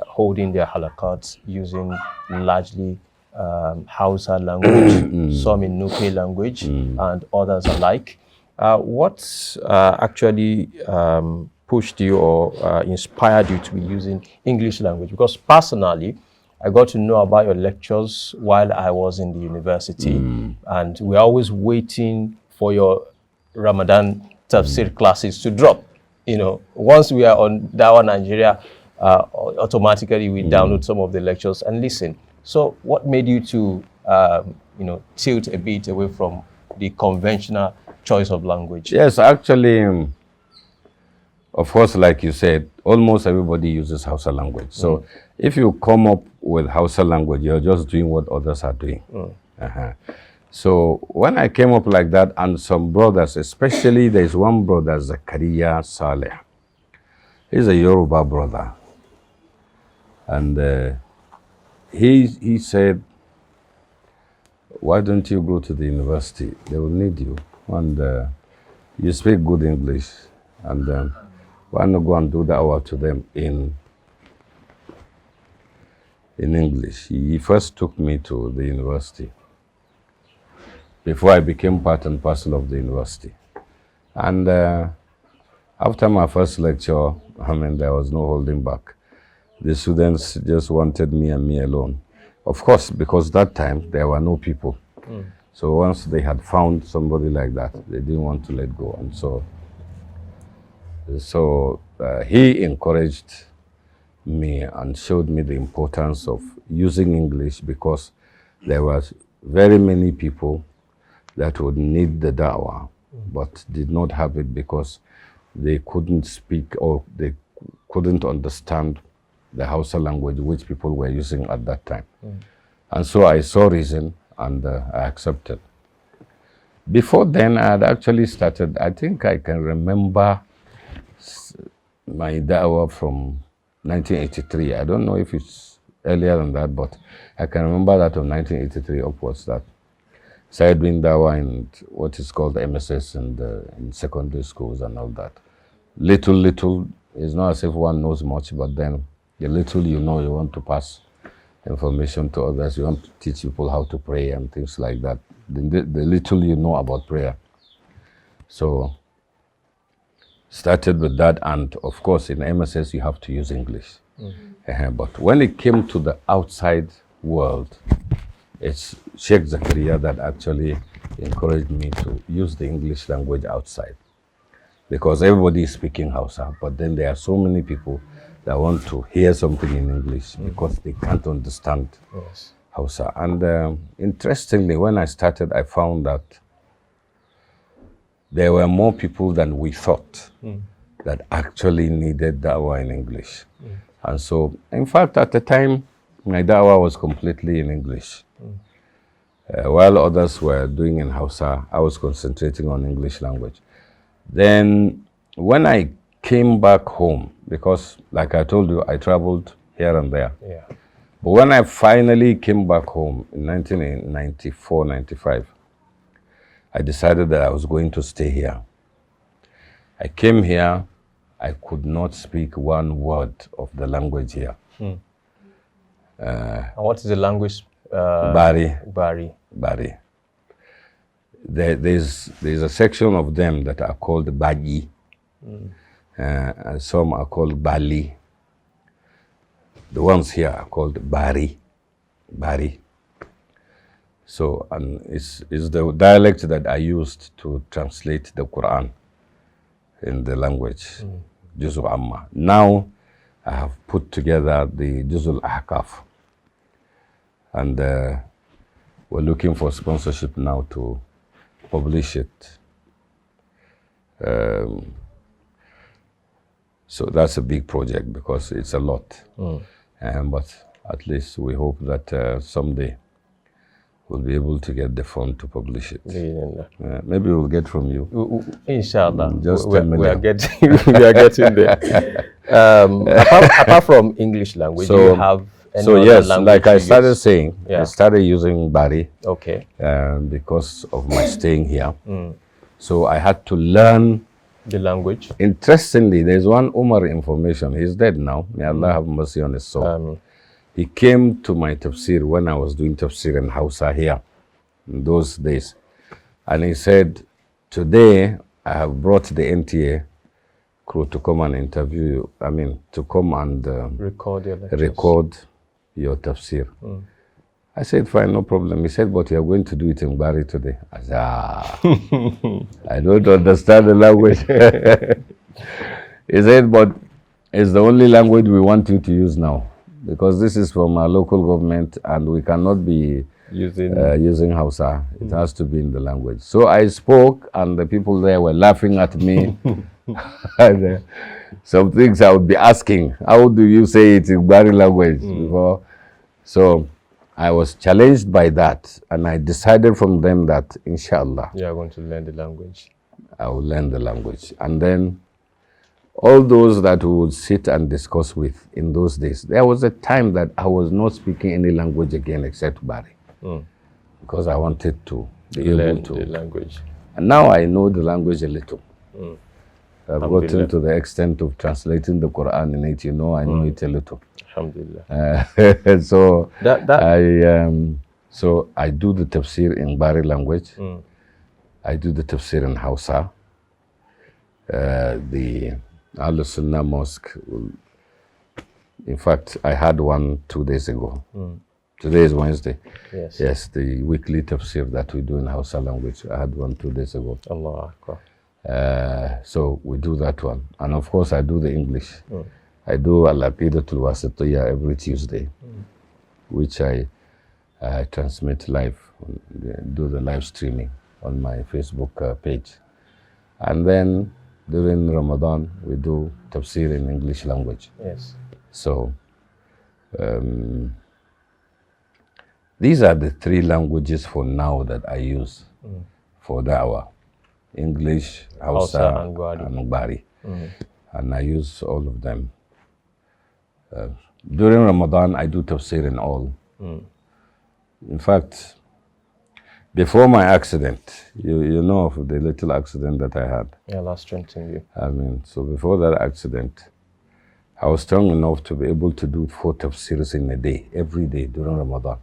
S2: holding their halakats using largely Hausa language, some in Nupe language, and others alike. What actually pushed you or inspired you to be using English language? Because personally, I got to know about your lectures while I was in the university, and we're always waiting for your Ramadan tafsir classes to drop. Once we are on Dawah Nigeria, automatically we download some of the lectures and listen. So what made you to, tilt a bit away from the conventional choice of language?
S3: Yes, actually, of course, like you said, almost everybody uses Hausa language. So if you come up with Hausa language, you're just doing what others are doing. So when I came up like that, and some brothers, especially there's one brother, Zakaria Saleh. He's a Yoruba brother. And he said, why don't you go to the university? They will need you. And you speak good English. And why not go and do da'wah to them in English? He first took me to the university. before I became part and parcel of the university. And after my first lecture, there was no holding back. The students just wanted me and me alone. Of course, because that time there were no people. So once they had found somebody like that, they didn't want to let go. And so he encouraged me and showed me the importance of using English, because there were very many people that would need the da'wah but did not have it because they couldn't speak or they couldn't understand the Hausa language which people were using at that time. And so I saw reason and I accepted. Before then, I had actually started, I think I can remember my da'wah from 1983. I don't know if it's earlier than that, but I can remember that of 1983 upwards, that started doing da'wah in what is called MSS and in secondary schools and all that. Little, it's not as if one knows much, but then the little you know, you want to pass information to others, you want to teach people how to pray and things like that. The little you know about prayer. So, started with that, and of course in MSS you have to use English. But when it came to the outside world, it's Sheikh Zakaria that actually encouraged me to use the English language outside. Because everybody is speaking Hausa, but then there are so many people that want to hear something in English because they can't understand Hausa. And interestingly, when I started, I found that there were more people than we thought that actually needed da'wah in English. And so, in fact, at the time, my da'wah was completely in English. While others were doing in Hausa, I was concentrating on English language. Then, when I came back home, because like I told you, I traveled here and there. But when I finally came back home in 1994, 95, I decided that I was going to stay here. I came here, I could not speak one word of the language here.
S2: And what is the language?
S3: Bari.
S2: Bari.
S3: There's a section of them that are called Bagi, and some are called Bali. The ones here are called Bari. So, and it's the dialect that I used to translate the Quran in the language, Juzul Amma. Now, I have put together the Juzul Ahkaf, and we're looking for sponsorship now to publish it. So that's a big project because it's a lot. But at least we hope that someday we'll be able to get the fund to publish it. Maybe we'll get from you.
S2: Inshallah.
S3: Just we
S2: are getting there. Apart from English language, do you have any other
S3: yes,
S2: language
S3: like I started
S2: use?
S3: saying, I started using Bari.
S2: Okay.
S3: Because of my staying here. So I had to learn
S2: the language.
S3: Interestingly, there's one Umar information. He's dead now. May Allah have mercy on his soul. He came to my tafsir when I was doing tafsir in Hausa here in those days. And he said, today I have brought the NTA crew to come and interview you. To come and record your tafsir. I said, fine, no problem. He said, but you are going to do it in Bari today. I said, I don't understand the language. He said, but it's the only language we want you to use now, because this is from our local government and we cannot be using Hausa. It has to be in the language. So I spoke and the people there were laughing at me. And, some things I would be asking, how do you say it in Bari language? So I was challenged by that, and I decided from them that, inshallah,
S2: you are going to learn the language.
S3: I will learn the language. And then all those that we would sit and discuss with in those days, there was a time that I was not speaking any language again except Bari, because I wanted to be able to
S2: the language.
S3: And now I know the language a little. I've gotten to the extent of translating the Quran in it, I know it a little.
S2: Alhamdulillah.
S3: So So I do the tafsir in Bari language. I do the tafsir in Hausa. The Al-Sunnah Mosque, in fact, I had one 2 days ago. Today is Wednesday.
S2: Yes.
S3: Yes, the weekly tafsir that we do in Hausa language. I had one 2 days ago.
S2: Allah Akbar.
S3: So we do that one. And of course, I do the English. I do Al-Aqidatul Wasitiyya every Tuesday, which I transmit live, do the live streaming on my Facebook page. And then during Ramadan, we do tafsir in English language.
S2: Yes.
S3: So these are the 3 languages for now that I use for da'wah. English, Hausa and Bari. And I use all of them. During Ramadan, I do tafsir in all. In fact, before my accident, you know of the little accident that I had.
S2: Yeah, Allah strengthen you.
S3: I mean, so before that accident, I was strong enough to be able to do 4 tafsirs in a day, every day during Ramadan.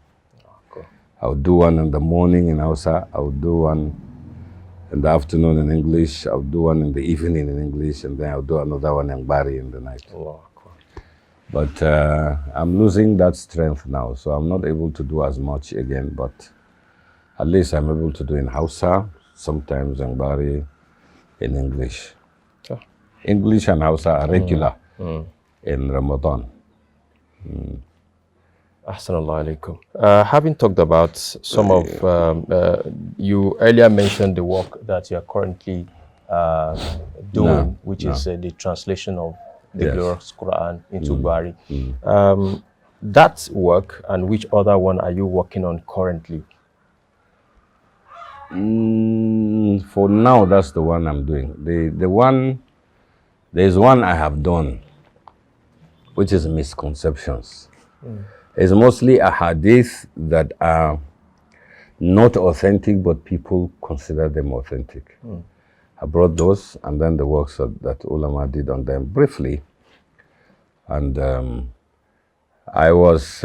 S2: Cool.
S3: I would do one in the morning in Hausa, I would do one in the afternoon in English, I would do one in the evening in English, and then I would do another one in Bari in the night.
S2: Allah Akbar.
S3: But I'm losing that strength now, so I'm not able to do as much again, but at least I'm able to do in Hausa, sometimes in Bari, in English.
S2: Oh.
S3: English and Hausa are regular in Ramadan.
S2: Ahsanallah alaikum. Having talked about some of, you earlier mentioned the work that you are currently doing, which is the translation of the glorious Quran into Bari. That work, and which other one are you working on currently?
S3: For now, that's the one I'm doing. There's one I have done, which is misconceptions. It's mostly a hadith that are not authentic, but people consider them authentic. I brought those, and then the works that ulama did on them briefly. And I was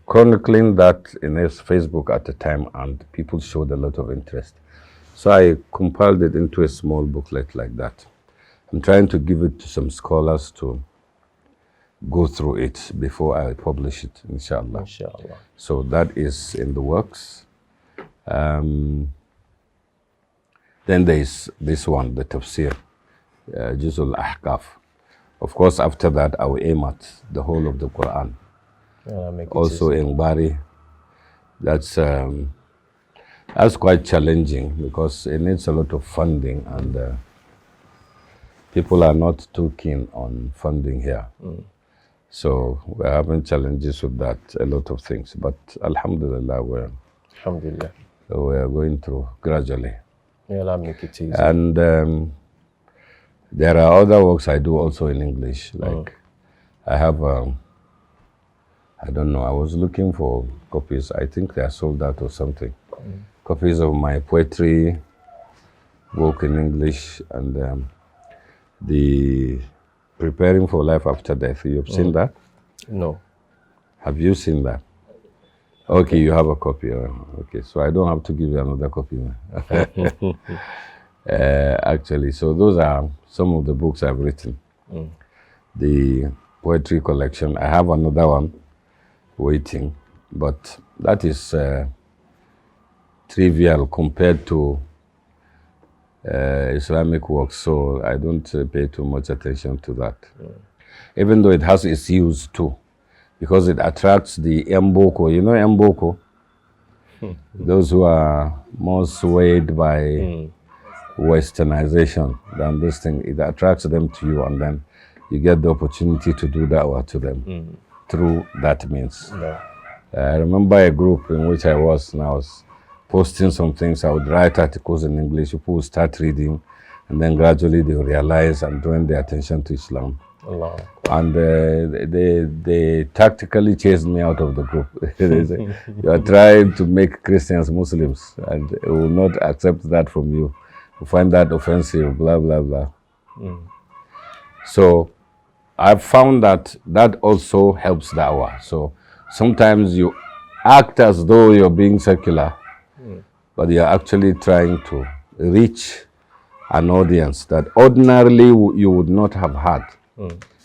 S3: chronicling that in his Facebook at the time, and people showed a lot of interest. So I compiled it into a small booklet like that. I'm trying to give it to some scholars to go through it before I publish it, inshallah.
S2: Inshallah.
S3: So that is in the works. Then there is this one, the tafsir, Juzul Ahkaf. Of course, after that, I will aim at the whole of the Quran. Also in Bari, that's quite challenging because it needs a lot of funding, and people are not too keen on funding here. So we're having challenges with that, a lot of things. But alhamdulillah, we're going through gradually.
S2: Yeah, Allah make it easy.
S3: And there are other works I do also in English. Like I have, I don't know, I was looking for copies. I think they are sold out or something. Copies of my poetry book in English, and the Preparing for Life After Death. You've seen that?
S2: No.
S3: Have you seen that? Okay, you have a copy. Okay, so I don't have to give you another copy. Actually, so those are some of the books I've written. The poetry collection. I have another one waiting, but that is trivial compared to Islamic works, so I don't pay too much attention to that. Even though it has its use too, because it attracts the Mboko. You know Mboko? Those who are more swayed by westernization than this thing. It attracts them to you, and then you get the opportunity to do da'wah to them through that means. I remember a group in which I was, and I was posting some things. I would write articles in English, people would start reading, and then gradually they would realize and draw their attention to Islam.
S2: Allah.
S3: And they tactically chased me out of the group. They say, you are trying to make Christians Muslims, and we will not accept that from you. We find that offensive, blah, blah, blah. So I've found that that also helps da'wah. So sometimes you act as though you're being secular, but you're actually trying to reach an audience that ordinarily you would not have had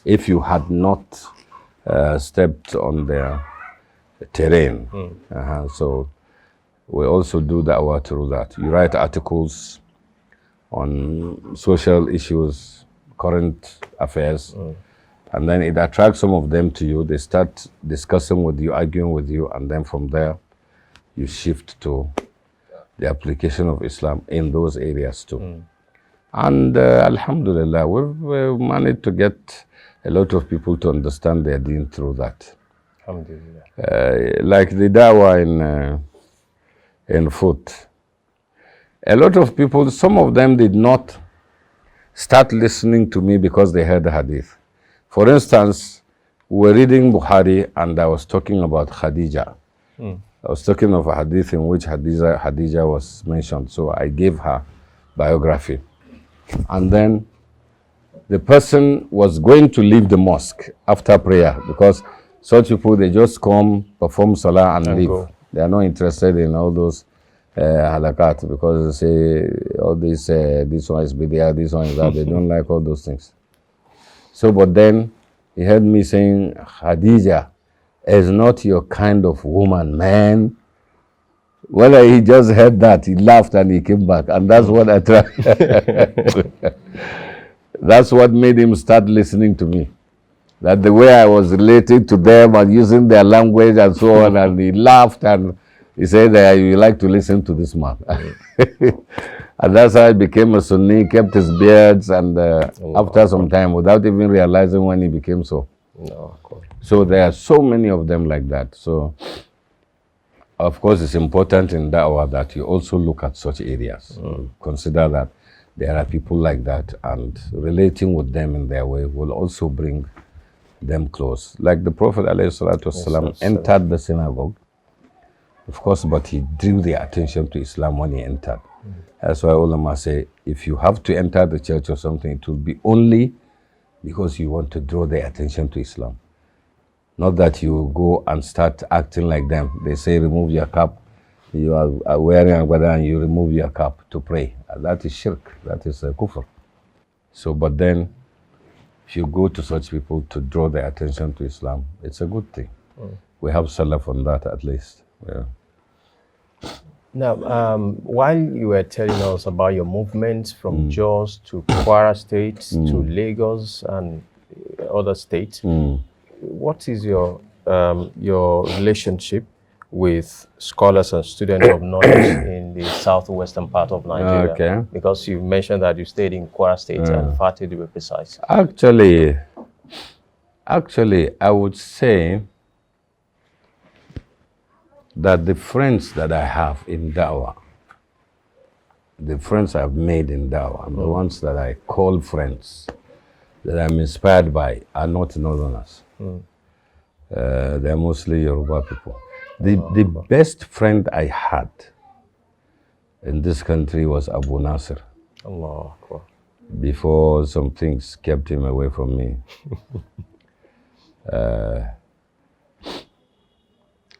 S3: if you had not stepped on their terrain. So we also do da'wah through that. You write articles on social issues, current affairs, and then it attracts some of them to you. They start discussing with you, arguing with you, and then from there you shift to the application of Islam in those areas too. And alhamdulillah, we've managed to get a lot of people to understand their deen through that.
S2: Alhamdulillah.
S3: Like the da'wah in food. A lot of people, some of them did not start listening to me because they heard the hadith. For instance, we were reading Bukhari and I was talking about Khadija. I was talking of a hadith in which Khadija was mentioned. So I gave her biography. And then the person was going to leave the mosque after prayer because such people, they just come, perform salah and leave.
S2: Go.
S3: They are not interested in all those halakat because they say, all this one is bid'ah, this one is that. They don't like all those things. So, but then he heard me saying, Khadija is not your kind of woman, man. Well, he just heard that, he laughed and he came back. And that's what I tried. That's what made him start listening to me. That the way I was relating to them and using their language and so on, and he laughed and he said that you like to listen to this man. And that's how I became a Sunni, kept his beards, and after some time, without even realizing when he became so.
S2: No, of course.
S3: So there are so many of them like that. So, of course, it's important in da'wah that you also look at such areas. Consider that there are people like that, and relating with them in their way will also bring them close. Like the Prophet ﷺ entered the synagogue, of course, but he drew their attention to Islam when he entered. That's why ulama say, if you have to enter the church or something, it will be only because you want to draw their attention to Islam. Not that you go and start acting like them. They say, remove your cap. You are wearing a agbada and you remove your cap to pray. That is shirk. That is kufr. So, but then, if you go to such people to draw their attention to Islam, it's a good thing. We have salaf on that at least. Yeah.
S2: Now, while you were telling us about your movements from Jos to Kwara State to Lagos and other states, what is your relationship with scholars and students of knowledge in the southwestern part of Nigeria?
S3: Okay.
S2: Because you mentioned that you stayed in Kwara State and Fati, to be precise.
S3: Actually, I would say that the friends that I have in Dawah, the friends I've made in Dawah, the ones that I call friends, that I'm inspired by, are not Northerners. They're mostly Yoruba people. The best friend I had in this country was Abu Nasir.
S2: Allah Akbar.
S3: Before some things kept him away from me.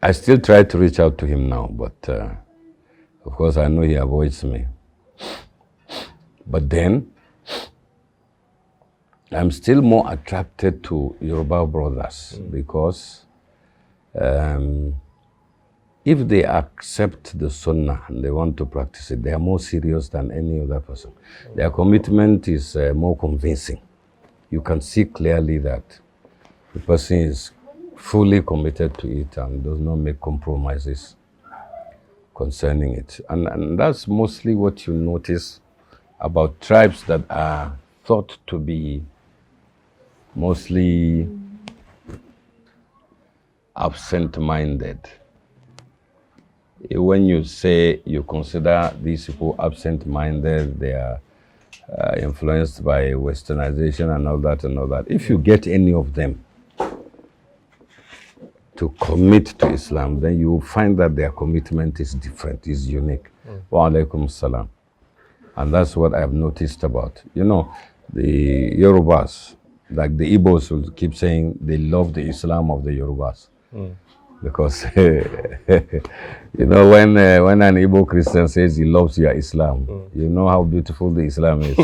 S3: I still try to reach out to him now, but of course I know he avoids me. But then, I'm still more attracted to Yoruba brothers because if they accept the Sunnah and they want to practice it, they are more serious than any other person. Their commitment is more convincing. You can see clearly that the person is fully committed to it and does not make compromises concerning it. And that's mostly what you notice about tribes that are thought to be mostly absent-minded. When you say you consider these people absent-minded, they are influenced by westernization and all that. If you get any of them to commit to Islam, then you will find that their commitment is different, is unique. Wa alaikum salam. And that's what I've noticed about. You know, the Yorubas, like the Igbos will keep saying they love the Islam of the Yorubas. Because you know, when an Igbo Christian says he loves your Islam, you know how beautiful the Islam is.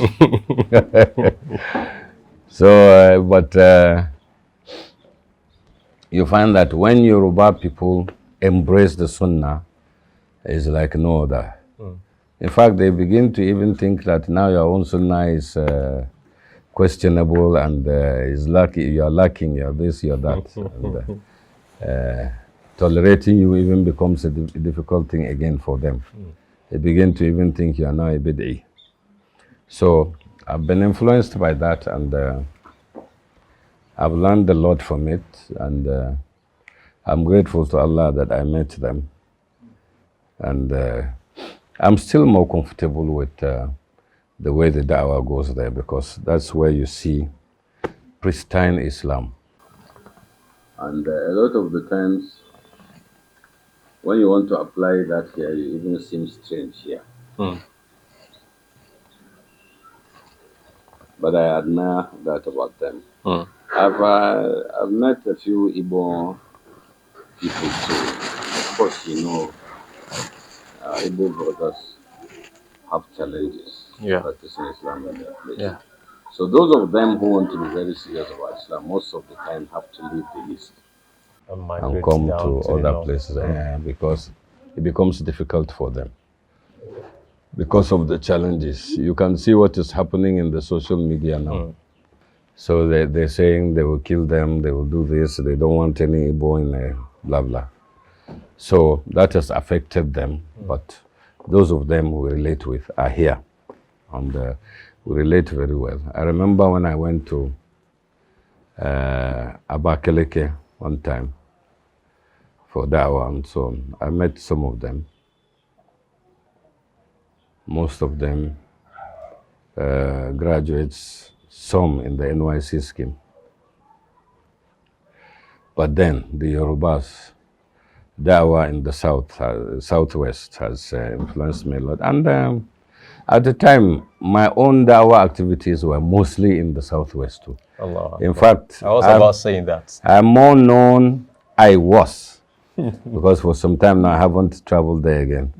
S3: So, but you find that when Yoruba people embrace the Sunnah, it's like no other. In fact, they begin to even think that now your own Sunnah is questionable and is lacking. You're lacking. You're this. You're that. And, tolerating you even becomes a difficult thing again for them. They begin to even think you are now a bid'i. So I've been influenced by that, and I've learned a lot from it, and I'm grateful to Allah that I met them. And I'm still more comfortable with the way the da'wah goes there, because that's where you see pristine Islam. And a lot of the times, when you want to apply that here, you even seem strange here. But I admire that about them. I've met a few Igbo people too. Of course, you know, Igbo brothers have challenges practicing Islam in their place. So those of them who want to be very serious about Islam, most of the time have to leave the East and come to other places, because it becomes difficult for them. Because of the challenges. You can see what is happening in the social media now. So they're saying they will kill them, they will do this, they don't want any Igbo in there, blah, blah. So that has affected them, but those of them we relate with are here, and we relate very well. I remember when I went to Abakaleke one time for Dawah and so on, I met some of them. Most of them graduates, some in the NYC scheme. But then the Yorubas, Dawah in the southwest has influenced me a lot. And at the time, my own Dawah activities were mostly in the southwest too.
S2: Allah.
S3: In fact,
S2: I was about saying that.
S3: I'm more known, I was, because for some time now I haven't traveled there again.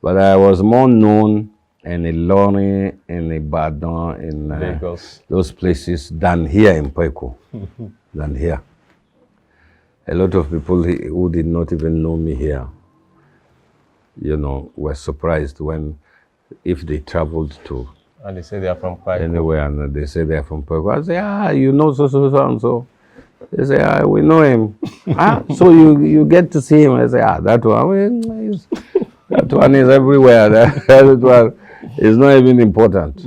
S3: But I was more known in Ilorin, in Ibadan, in
S2: Lagos,
S3: those places than here in Paiko, than here. A lot of people who did not even know me here, you know, were surprised if they traveled to
S2: and they say they are from Paiko.
S3: Anywhere, and they say they are from Paiko. I say, you know so and so. They say, we know him. So you get to see him. I say, that one is everywhere. That one is not even important.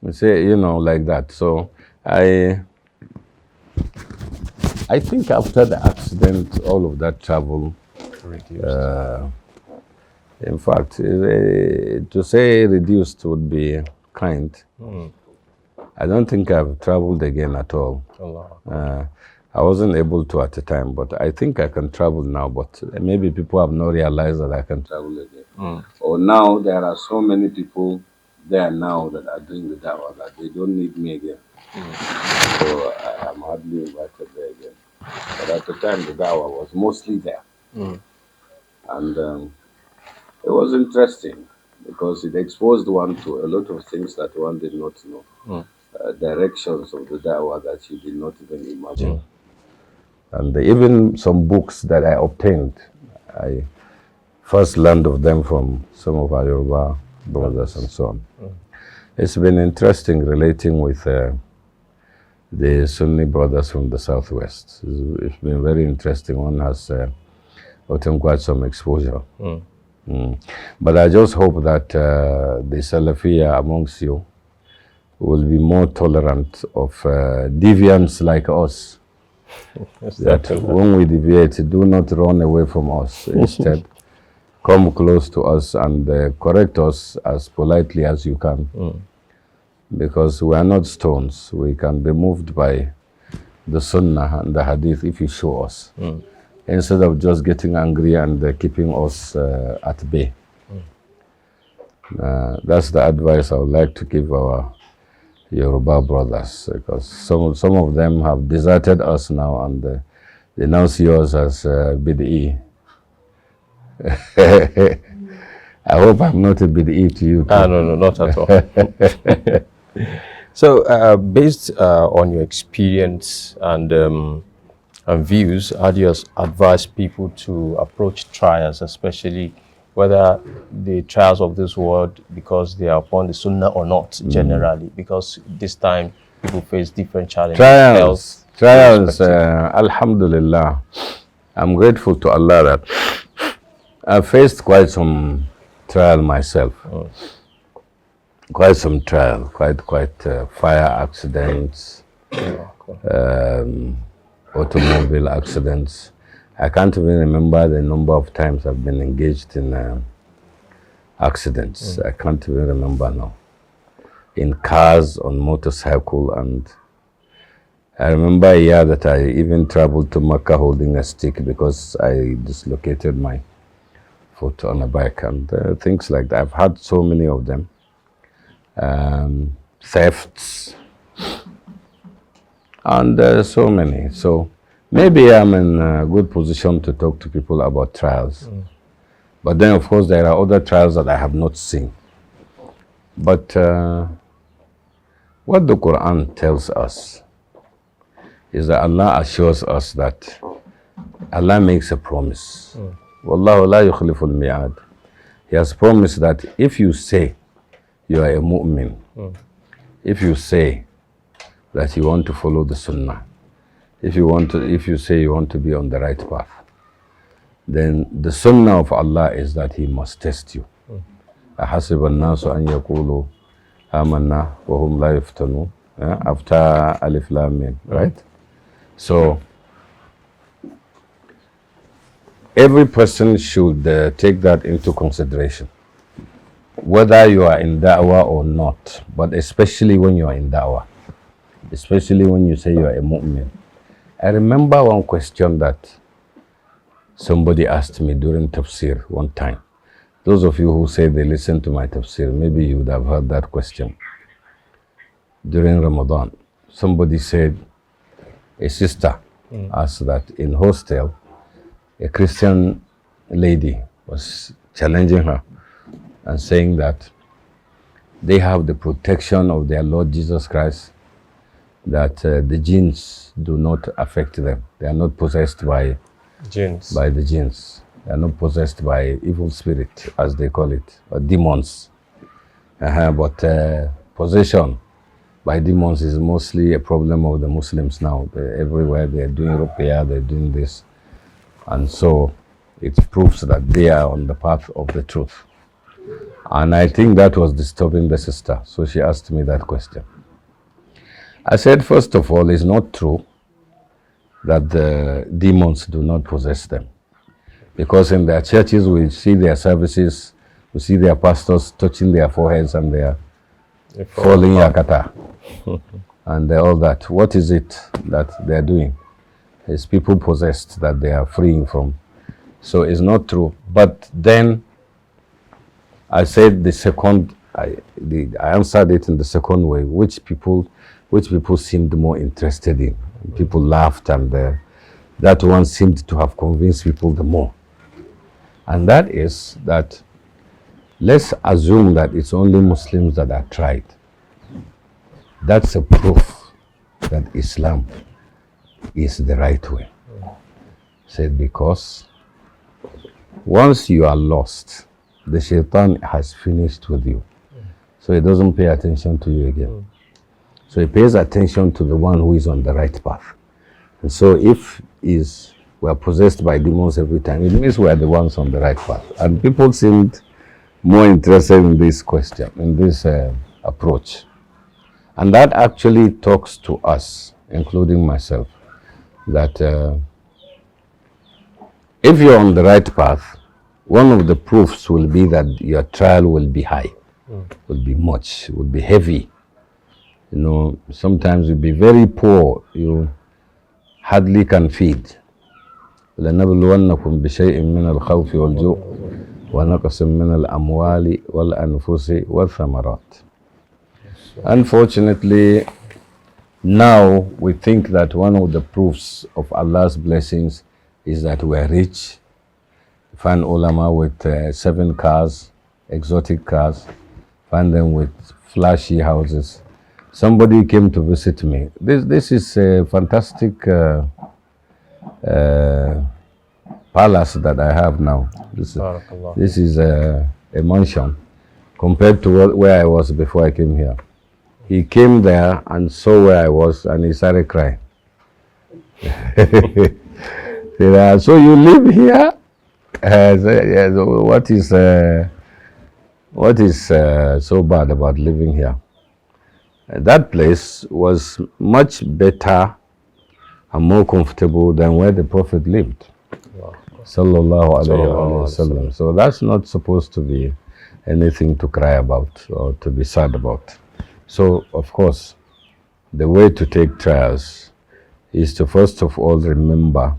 S3: I say, you know, like that. So I think after the accident, all of that travel reduced. In fact, to say reduced would be kind. I don't think I've traveled again at all. I wasn't able to at the time, but I think I can travel now. But maybe people have not realized that I can travel again. Or now there are so many people there now that are doing the dawah that they don't need me again. So I am hardly invited there again. But at the time, the dawah was mostly there. And it was interesting because it exposed one to a lot of things that one did not know. Directions of the dawah that you did not even imagine. And even some books that I obtained, I first learned of them from some of our Yoruba brothers and so on. It's been interesting relating with the Sunni brothers from the southwest. It's been very interesting. One has gotten quite some exposure. But I just hope that the Salafiyya amongst you will be more tolerant of deviants like us. That when we deviate, do not run away from us. Instead, come close to us and correct us as politely as you can. Because we are not stones. We can be moved by the Sunnah and the Hadith if you show us. Instead of just getting angry and keeping us at bay. That's the advice I would like to give our Yoruba brothers, because some of them have deserted us now and They now see us as BDE. I hope I'm not a BDE to you.
S2: No, not at all. So, based on your experience and views, how do you advise people to approach trials, especially whether the trials of this world, because they are upon the Sunnah or not, generally? Because this time people face different challenges.
S3: Trials, Alhamdulillah. I'm grateful to Allah that I faced quite some trial myself. Quite some trial, quite fire accidents, automobile accidents. I can't even remember the number of times I've been engaged in accidents. I can't even remember now. In cars, on motorcycle, and I remember a year that I even traveled to Mecca holding a stick because I dislocated my foot on a bike and things like that. I've had so many of them. Thefts, and so many. So maybe I'm in a good position to talk to people about trials. But then, of course, there are other trials that I have not seen. But what the Quran tells us is that Allah assures us that Allah makes a promise. Wallahu la yukhliful mi'ad. He has promised that if you say you are a mu'min, if you say that you want to follow the Sunnah, if you say you want to be on the right path, then the Sunnah of Allah is that He must test you. أَحَسِبَ النَّاسُ أَن يَقُولُوا آمَنَّا وَهُمْ لَا يُفْتَنُونَ. After Alif Lam Mim, right? So every person should take that into consideration, whether you are in da'wah or not, but especially when you are in da'wah, especially when you say you are a mu'min. I remember one question that somebody asked me during tafsir one time. Those of you who say they listen to my tafsir, maybe you would have heard that question. During Ramadan, somebody said, a sister asked that in hostel, a Christian lady was challenging her and saying that they have the protection of their Lord Jesus Christ, that the jinns do not affect them. They are not possessed by the jinns. They are not possessed by evil spirit, as they call it, or demons. But possession by demons is mostly a problem of the Muslims now. Everywhere they are doing ruqyah, they are doing this. And so it proves that they are on the path of the truth. And I think that was disturbing the sister. So she asked me that question. I said, first of all, it's not true that the demons do not possess them. Because in their churches, we see their services, we see their pastors touching their foreheads and they are falling yakata and all that. What is it that they are doing? It's people possessed that they are freeing from. So it's not true. But then I said I answered it in the second way, which people seemed more interested in. People laughed, and that one seemed to have convinced people the more. And that is that let's assume that it's only Muslims that are tried. That's a proof that Islam is the right way. Said because once you are lost, the shaitan has finished with you. So he doesn't pay attention to you again. So he pays attention to the one who is on the right path. And so if we're possessed by demons every time, it means we're the ones on the right path. And people seemed more interested in this question, in this approach. And that actually talks to us, including myself, that if you're on the right path, one of the proofs will be that your trial will be high, will be much, will be heavy. You know, sometimes you'll be very poor, you hardly can feed. لنبلونكم بشيء من الخوف والجوع ونقص من الأموال والأنفس والثمرات. Unfortunately, Now we think that one of the proofs of Allah's blessings is that we're rich. Find ulama with 7 cars, exotic cars. Find them with flashy houses. Somebody came to visit me. This is a fantastic palace that I have now. This is a mansion compared to where I was before I came here. He came there and saw where I was and he started crying. So you live here? What is so bad about living here? That place was much better and more comfortable than where the Prophet lived. Sallallahu Alaihi Wasallam. So that's not supposed to be anything to cry about or to be sad about. So, of course, the way to take trials is to first of all remember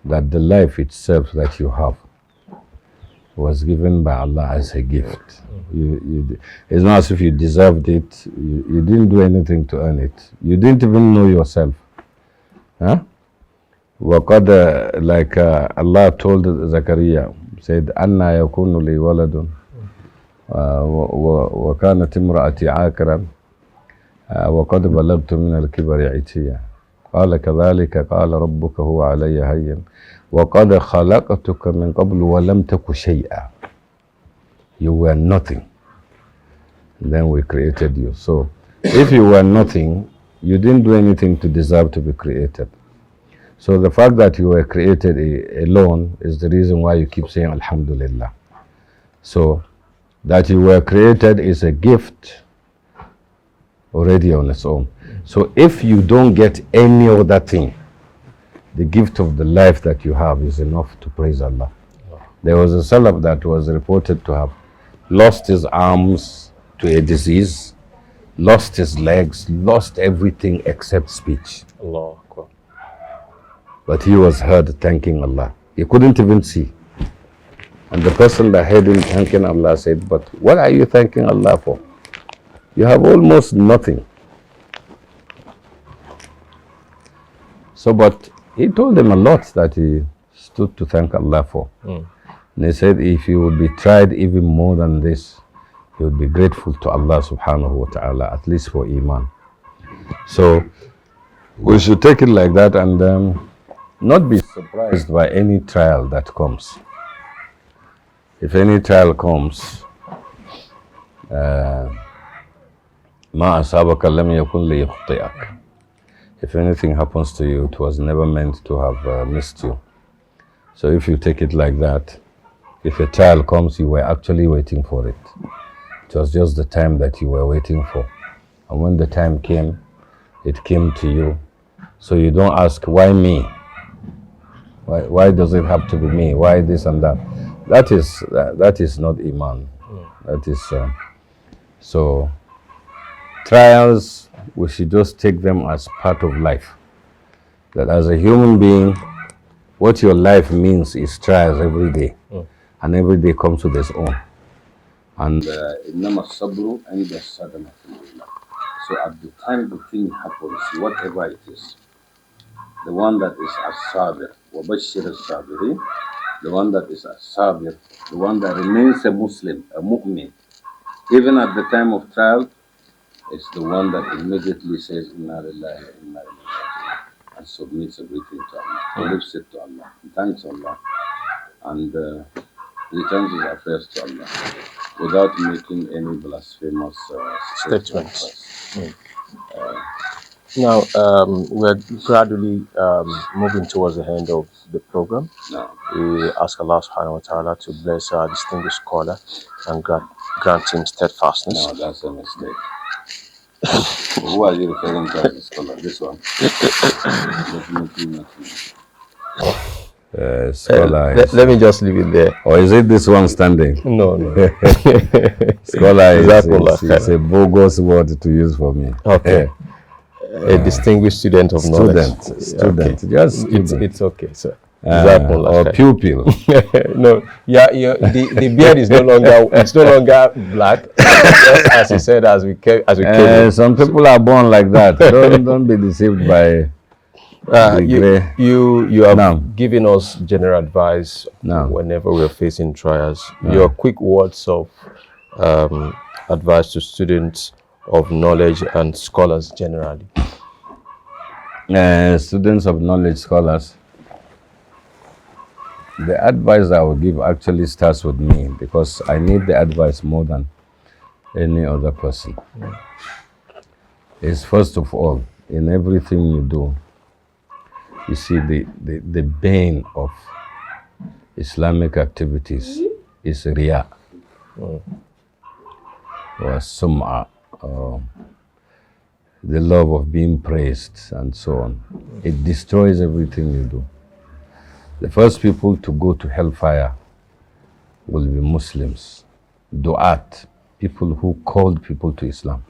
S3: that the life itself that you have was given by Allah as a gift. It's not as if you deserved it. You didn't do anything to earn it. You didn't even know yourself. Huh? Like Allah told Zakaria, said, "Anna yakunu li waladun wa kanat imraati akiran wa qad balagtu min al-kibari 'itiya." قال كذلك قال ربك هو علي هين وقد خلقتك من قبل ولم تك شيئا. You were nothing. Then we created you. So if you were nothing, you didn't do anything to deserve to be created. So the fact that you were created alone is the reason why you keep saying Alhamdulillah. So that you were created is a gift already on its own. So if you don't get any other thing, the gift of the life that you have is enough to praise Allah. There was a Salaf that was reported to have lost his arms to a disease, lost his legs, lost everything except speech.
S2: Allah.
S3: But he was heard thanking Allah. He couldn't even see. And the person that heard him thanking Allah said, "But what are you thanking Allah for? You have almost nothing." So, but he told them a lot that he stood to thank Allah for. And he said, if he would be tried even more than this, he would be grateful to Allah subhanahu wa ta'ala, at least for Iman. So, we should take it like that and not be surprised by any trial that comes. If any trial comes, ما أصابك لم يكن ليخطئك. If anything happens to you, it was never meant to have missed you. So if you take it like that, if a trial comes, you were actually waiting for it. It was just the time that you were waiting for. And when the time came, it came to you. So you don't ask, why me? Why does it have to be me? Why this and that? That is not Iman. That is so. Trials, we should just take them as part of life. That as a human being, what your life means is trials every day. And every day comes with its own. And so at the time the thing happens, whatever it is, the one that is as-sabir, وَبَشِّرِ الصَّابِرِينَ, the one that is as-sabir, the one that remains a Muslim, a mu'min, even at the time of trial, it's the one that immediately says, Inna lillahi wa inna ilayhi raji'un, and submits everything to Allah, leaves it to Allah, and thanks Allah, and returns his affairs to Allah, without making any blasphemous statements.
S2: Now, we're gradually moving towards the end of the program.
S3: No.
S2: We ask Allah subhanahu wa ta'ala to bless our distinguished scholar and grant him steadfastness.
S3: No, that's a mistake. Who are you referring to as a scholar? This one? Definitely not me. Scholar
S2: let me just leave it there.
S3: Or is it this one standing?
S2: No.
S3: Scholar is a bogus word to use for me.
S2: Okay. A distinguished student of knowledge.
S3: Student.
S2: Okay.
S3: Just student.
S2: It's okay, sir.
S3: or pupil.
S2: No, yeah, the beard is no longer black. Just as he said, as we came in.
S3: Some people are born like that. Don't be deceived by the gray.
S2: You have given us general advice whenever we're facing trials. Your quick words of advice to students of knowledge and scholars generally.
S3: Students of knowledge, scholars. The advice I will give actually starts with me, because I need the advice more than any other person. Is first of all, in everything you do, you see the bane of Islamic activities is riya, or sum'ah, the love of being praised and so on. It destroys everything you do. The first people to go to hellfire will be Muslims, du'at, people who called people to Islam.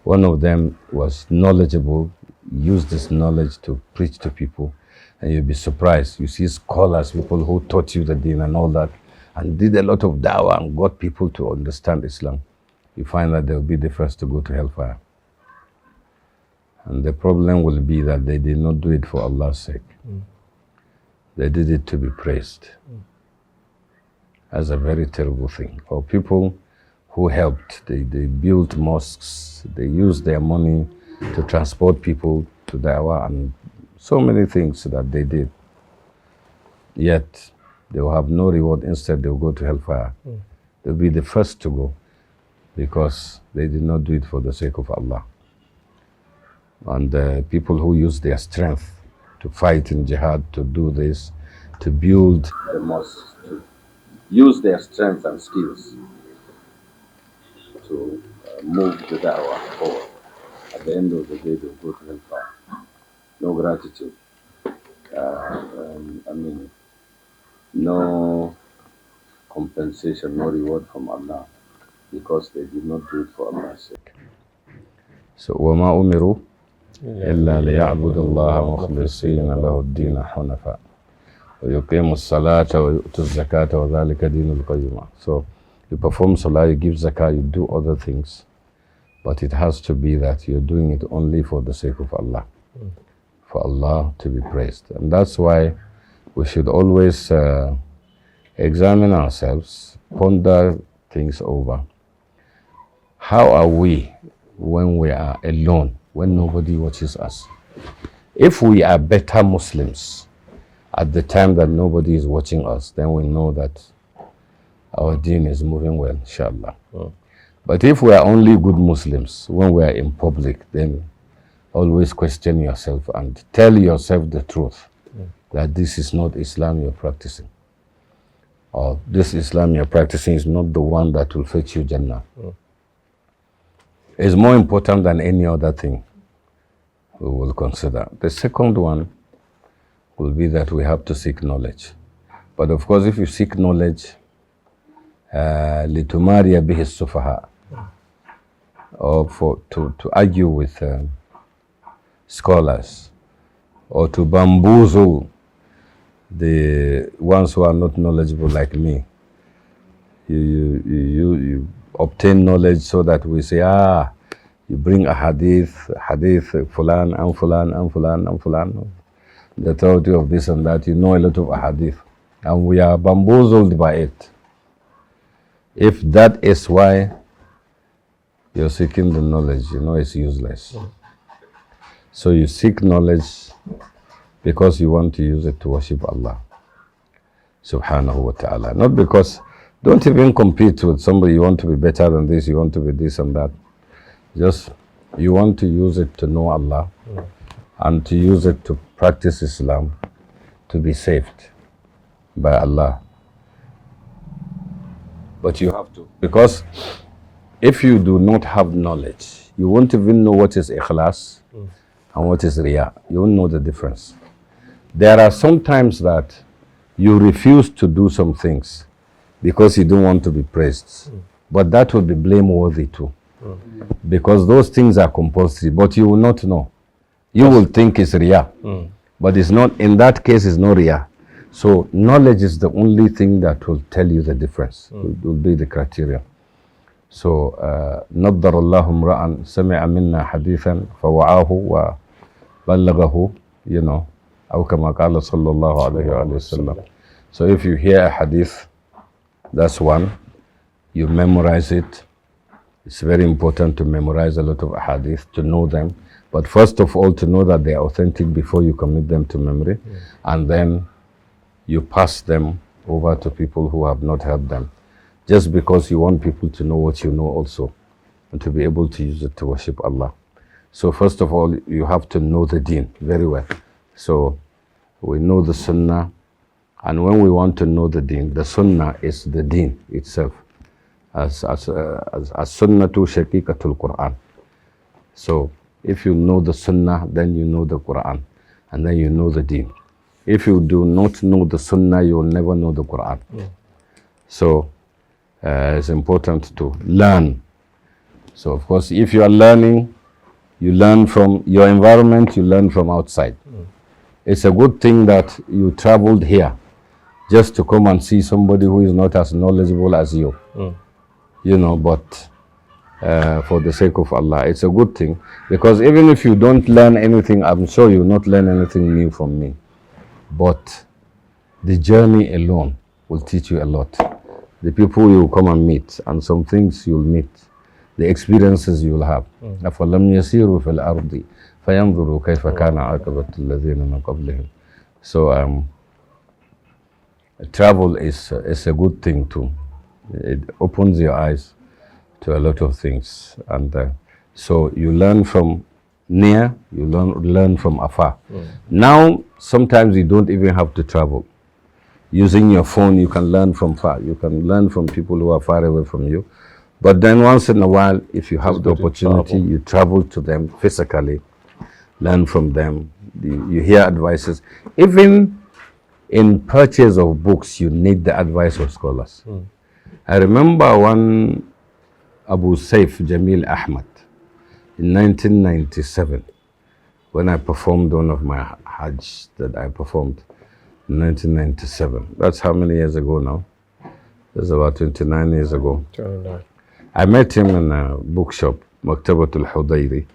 S3: One of them was knowledgeable, used this knowledge to preach to people, and you'll be surprised. You see scholars, people who taught you the deen and all that, and did a lot of da'wah and got people to understand Islam. You find that they'll be the first to go to hellfire. And the problem will be that they did not do it for Allah's sake. They did it to be praised. That's a very terrible thing. Or people who helped, they built mosques, they used their money to transport people to da'wah and so many things that they did. Yet, they will have no reward. Instead, they will go to hellfire. They'll be the first to go because they did not do it for the sake of Allah. And people who use their strength to fight in jihad, to do this, to build the mosques, to use their strength and skills to move the da'wah forward. At the end of the day, they'll go to hellfire. No gratitude. No compensation, no reward from Allah, because they did not do it for Allah's sake. So, وَمَا أُمِرُوا إِلَّا لِيَعْبُدُوا اللَّهَ مُخْلِصِينَ لَهُ الدِّينَ حُنَفَاءَ وَيُقِيمُوا الصَّلَاةَ وَيُؤْتُوا الزَّكَاةَ وَذَلِكَ دِينُ الْقَيِّمَةِ. So, you perform salah, you give zakah, you do other things, but it has to be that you're doing it only for the sake of Allah, for Allah to be praised. And that's why we should always examine ourselves, ponder things over. How are we when we are alone, when nobody watches us? If we are better Muslims at the time that nobody is watching us, then we know that our deen is moving well, inshallah. But if we are only good Muslims when we are in public, then always question yourself and tell yourself the truth, that this is not Islam you're practicing. Or this Islam you're practicing is not the one that will fetch you Jannah. It's more important than any other thing we will consider. The second one will be that we have to seek knowledge. But of course, if you seek knowledge, لِتُمَارِيَ بِهِ السُّفَهَاء, or to argue with scholars, or to bamboozle the ones who are not knowledgeable like me. You obtain knowledge so that we say, you bring a hadith, fulan and fulan and fulan and fulan, the authority of this and that. You know a lot of hadith, and we are bamboozled by it. If that is why you're seeking the knowledge, you know it's useless. So you seek knowledge because you want to use it to worship Allah subhanahu wa ta'ala. Not because, don't even compete with somebody, you want to be better than this, you want to be this and that. Just, you want to use it to know Allah and to use it to practice Islam, to be saved by Allah. But you have to, because if you do not have knowledge, you won't even know what is ikhlas and what is riya. You won't know the difference. There are some times that you refuse to do some things because you don't want to be praised. But that will be blameworthy too. Because those things are compulsory, but you will not know. You will think it's riya. But it's not, in that case, it's not riyah. So knowledge is the only thing that will tell you the difference, will be the criteria. So, نضر الله امرأ سمع منا حديثا فوعاه وبلغه, you know, أو كما قال صلى الله عليه وآله وسلم. So if you hear a hadith, that's one, you memorize it. It's very important to memorize a lot of hadith, to know them. But first of all, to know that they are authentic before you commit them to memory. And then you pass them over to people who have not heard them. Just because you want people to know what you know also, and to be able to use it to worship Allah. So first of all, you have to know the deen very well. So we know the Sunnah, and when we want to know the deen, the Sunnah is the deen itself. As Sunnatu Shaqiqatul Quran. So if you know the Sunnah, then you know the Quran, and then you know the deen. If you do not know the Sunnah, you will never know the Quran. So it's important to learn. So of course, if you are learning, you learn from your environment, you learn from outside. It's a good thing that you traveled here just to come and see somebody who is not as knowledgeable as you. You know, but for the sake of Allah, it's a good thing, because even if you don't learn anything, I'm sure you will not learn anything new from me. But the journey alone will teach you a lot. The people you will come and meet, and some things you'll meet, the experiences you'll have. أَفَلَمْ يَسِيرُوا فِي الْأَرْضِ فَيَنْظُرُوا كَيْفَ كَانَ عَاقِبَةُ الَّذِينَ مِنْ قَبْلِهِمْ. So travel is a good thing too. It opens your eyes to a lot of things. And so you learn from near, you learn from afar. Now, sometimes you don't even have to travel. Using your phone, you can learn from far. You can learn from people who are far away from you. But then once in a while, if you have the opportunity, you travel to them physically, learn from them, you hear advices. Even in purchase of books, you need the advice of scholars. I remember one Abu Saif Jamil Ahmad in 1997, when I performed one of my Hajj that I performed in 1997. That's how many years ago now? That's about 29 years ago.
S2: 29.
S3: I met him in a bookshop, Maktabatul Hudayri.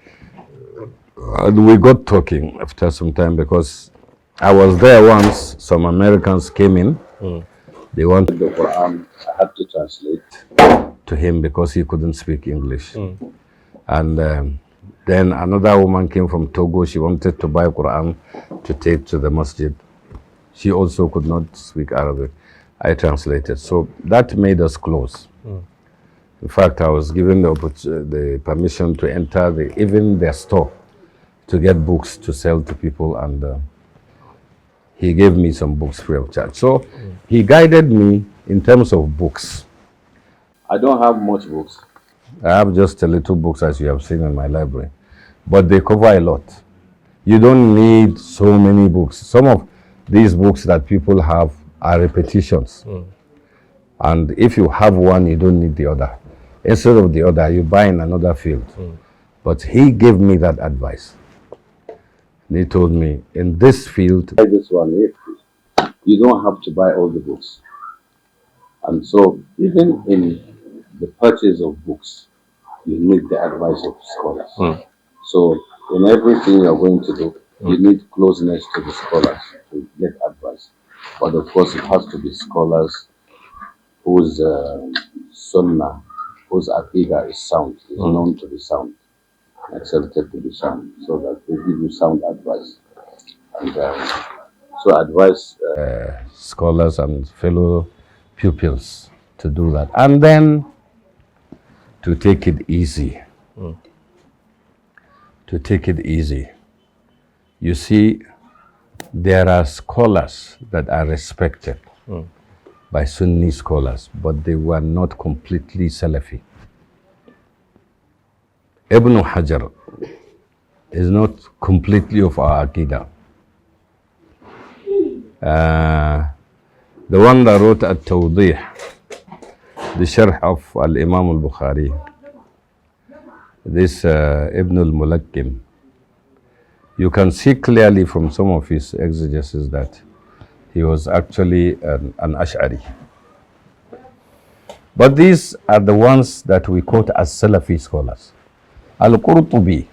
S3: And we got talking after some time, because I was there once. Some Americans came in. They wanted the Quran. I had to translate to him because he couldn't speak English. And then another woman came from Togo. She wanted to buy Quran to take to the masjid. She also could not speak Arabic. I translated. So that made us close. In fact, I was given the permission to enter even their store to get books to sell to people, and he gave me some books free of charge. So he guided me in terms of books. I don't have much books. I have just a little books, as you have seen in my library, but they cover a lot. You don't need so many books. Some of these books that people have are repetitions. And if you have one, you don't need the other. Instead of the other, you buy in another field. But he gave me that advice. And he told me, in this field, buy this one. You don't have to buy all the books. And so, even in the purchase of books, you need the advice of scholars. So, in everything you're going to do, you need closeness to the scholars to get advice. But of course, it has to be scholars whose Sunnah, whose Aqidah is sound, is known to be sound, accepted to be sound, so that they give you sound advice. And so advise scholars and fellow pupils to do that. And then to take it easy. To take it easy. You see, there are scholars that are respected by Sunni scholars, but they were not completely Salafi. Ibn Hajar is not completely of our Aqidah. The one that wrote At-Tawdih, the Sharh of Al-Imam Al-Bukhari, this Ibn Al-Mulakkim, You can see clearly from some of his exegesis that he was actually an Ash'ari. But these are the ones that we quote as Salafi scholars. Al-Qurtubi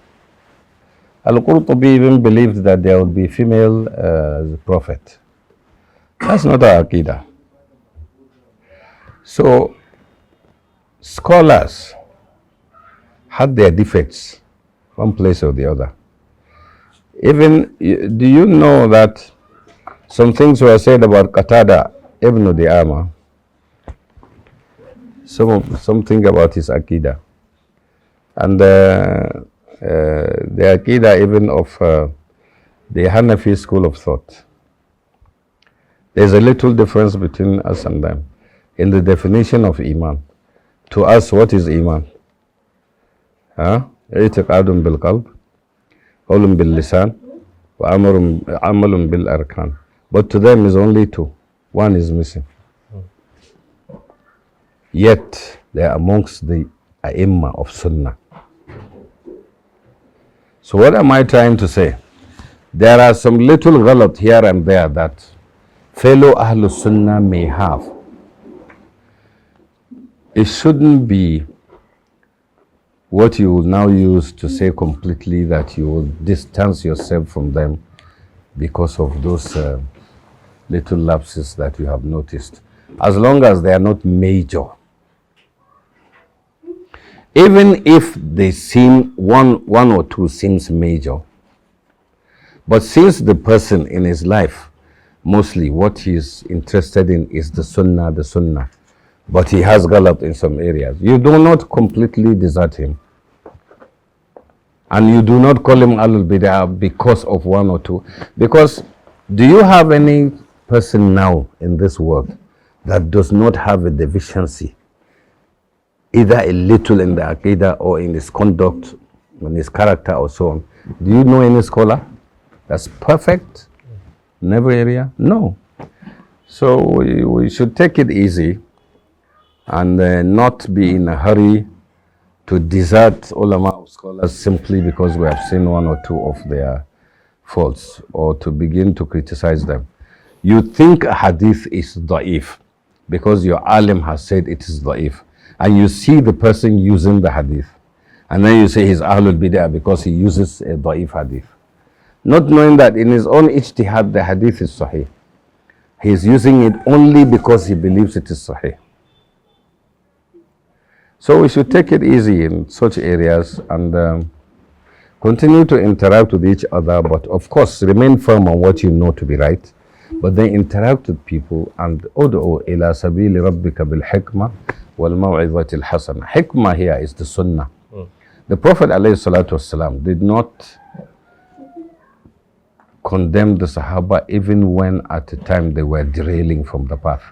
S3: even believed that there would be female prophet. That's not our Aqidah. So, scholars had their defects, one place or the other. Even, do you know that some things were said about Qatada ibn Di'ama? Something about his Aqidah. And the Aqidah even of the Hanafi school of thought. There's a little difference between us and them in the definition of Iman. To us, what is Iman? اعتقاد بالقلب قول باللسان وعمل بالأركان. But to them is only two. One is missing. Yet they are amongst the A'imma of Sunnah. So what am I trying to say? There are some little ghalat here and there that fellow Ahlul Sunnah may have. It shouldn't be what you will now use to say completely that you will distance yourself from them because of those little lapses that you have noticed. As long as they are not major. Even if they seem, one or two seems major, but since the person in his life, mostly what he is interested in is the Sunnah, but he has galat in some areas, you do not completely desert him. And you do not call him Al-Bid'ah because of one or two. Because do you have any person now in this world that does not have a deficiency, either a little in the Aqidah or in his conduct, in his character or so on? Do you know any scholar that's perfect in every area? No. So we should take it easy and not be in a hurry to desert ulama scholars simply because we have seen one or two of their faults, or to begin to criticize them. You think a hadith is da'if because your alim has said it is da'if, and you see the person using the hadith, and then you say he's Ahlul Bid'ah because he uses a da'if hadith, not knowing that in his own ijtihad the hadith is sahih. He's using it only because he believes it is sahih. So we should take it easy in such areas and continue to interact with each other, but of course remain firm on what you know to be right, but then interact with people and ud'u ila sabili rabbika bil hikmah wal maw'izati al hasana. Hikmah here is the Sunnah. The Prophet ﷺ did not condemn the Sahaba even when at the time they were derailing from the path.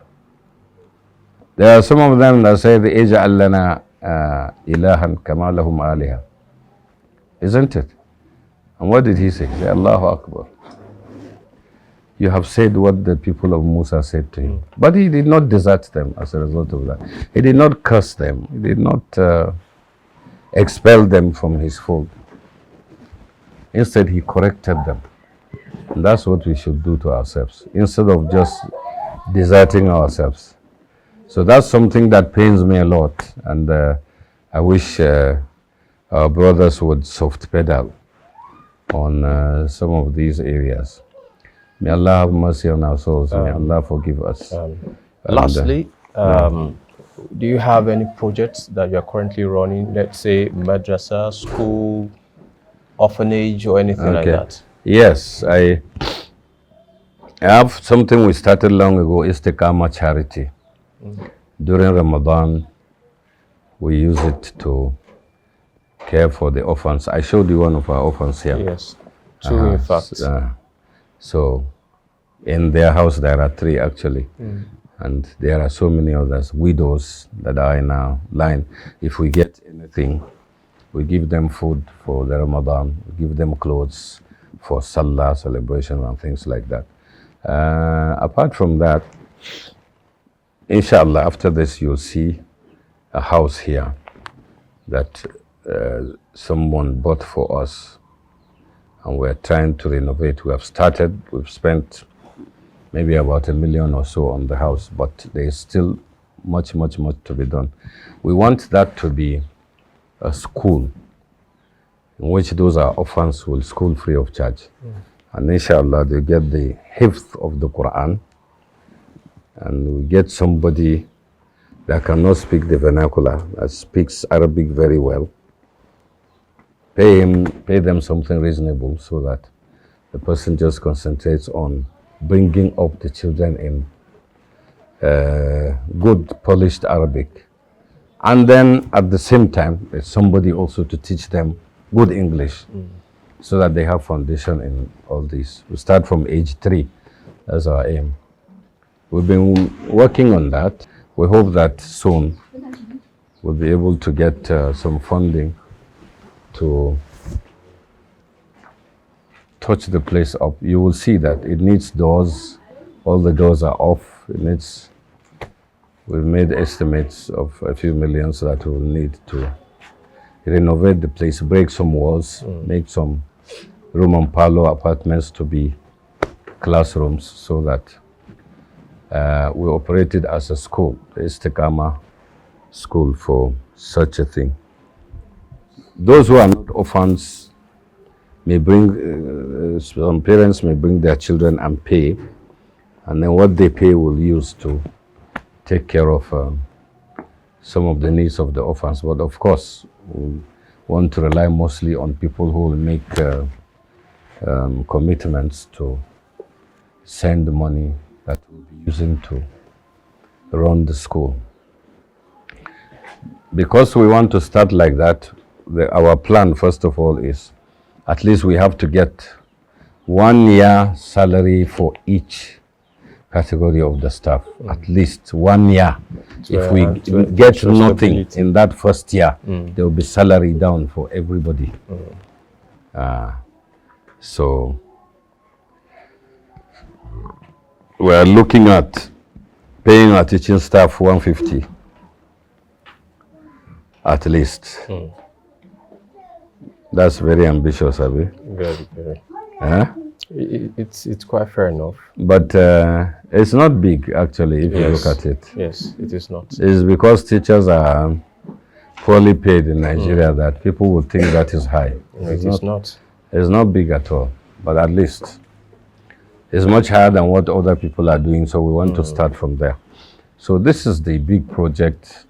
S3: There are some of them that say, "Ij'al lana ilahan kama lahum aliha." Isn't it? And what did he say? He said, Allahu Akbar. You have said what the people of Musa said to him. But he did not desert them as a result of that. He did not curse them. He did not expel them from his fold. Instead, he corrected them. And that's what we should do to ourselves, instead of just deserting ourselves. So that's something that pains me a lot, and I wish our brothers would soft pedal on some of these areas. May Allah have mercy on our souls. May Allah forgive us.
S2: Lastly, do you have any projects that you are currently running? Let's say madrasa, school, orphanage, or anything like that?
S3: Yes, I have something we started long ago, Istiqamah Charity. During Ramadan, we use it to care for the orphans. I showed you one of our orphans here.
S2: Yes, two in fact.
S3: So in their house there are 3 actually. And there are so many others, widows that are in our line. If we get anything, we give them food for the Ramadan, we give them clothes for Salah celebration and things like that. Apart from that, inshallah, after this you'll see a house here that someone bought for us, and we're trying to renovate. We have started, we've spent maybe about $1 million or so on the house, but there is still much to be done. We want that to be a school in which those are orphans will school free of charge. And inshallah, they get the hifz of the Quran, and we get somebody that cannot speak the vernacular, that speaks Arabic very well. Pay them something reasonable so that the person just concentrates on bringing up the children in good polished Arabic. And then at the same time, there's somebody also to teach them good English so that they have foundation in all this. We start from age 3, that's our aim. We've been working on that. We hope that soon we'll be able to get some funding to touch the place up. You will see that it needs doors. All the doors are off. We've made estimates of a few millions that we'll need to renovate the place, break some walls, make some room and parlor apartments to be classrooms, so that we operate it as a school, the Istiqama school for such a thing. Those who are not orphans may bring, some parents may bring their children and pay, and then what they pay will use to take care of some of the needs of the orphans. But of course, we want to rely mostly on people who will make commitments to send the money that we'll be using to run the school. Because we want to start like that, our plan, first of all, is at least we have to get 1 year salary for each category of the staff, at least 1 year. If we get nothing in that first year, there will be salary down for everybody. So we are looking at paying our teaching staff 150 at least. That's very ambitious, Abi.
S2: Very.
S3: Huh?
S2: It's quite fair enough.
S3: But it's not big, actually, if you look at it.
S2: Yes, it is not.
S3: It's because teachers are poorly paid in Nigeria that people would think that is high.
S2: No, it is not.
S3: It's not big at all, but at least it's much higher than what other people are doing, so we want to start from there. So this is the big project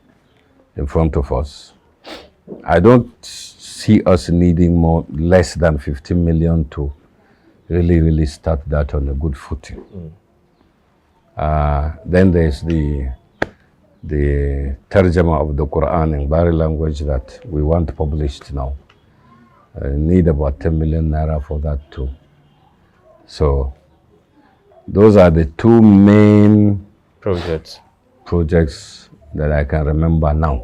S3: in front of us. I don't see us needing less than 15 million to really start that on a good footing. Then there's the tarjama of the Quran in Bari language that we want published now. Need about 10 million naira for that too. So those are the two main projects that I can remember now,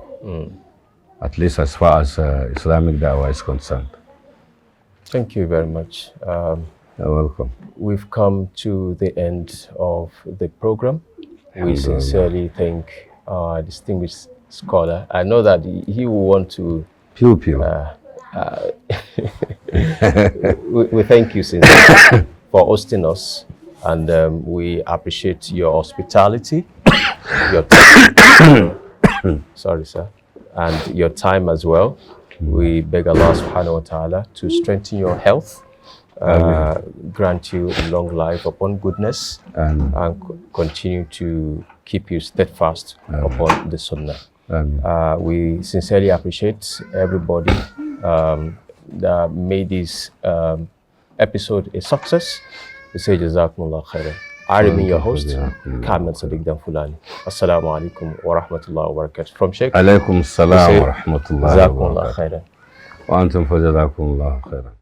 S3: at least as far as Islamic Dawah is concerned.
S2: Thank you very much.
S3: You're welcome.
S2: We've come to the end of the program. We sincerely thank our distinguished scholar. I know that he will want to...
S3: Pew.
S2: We thank you sincerely for hosting us, and we appreciate your hospitality, your time, sorry sir, and your time as well. We beg Allah subhanahu wa ta'ala to strengthen your health, grant you a long life upon goodness, and continue to keep you steadfast upon the Sunnah. We sincerely appreciate everybody that made this episode a success. We say Jazakumullah khairan. I remain your host, Kamil Sadiq Danfulani. Assalamu alaikum wa rahmatullahi wa barakatuh. From Shaykh.
S3: Alaikum salam wa rahmatullahi wa
S2: Jazakumullah
S3: barakatuh.
S2: khairan.
S3: Wa antum fa jazakumullah khairan.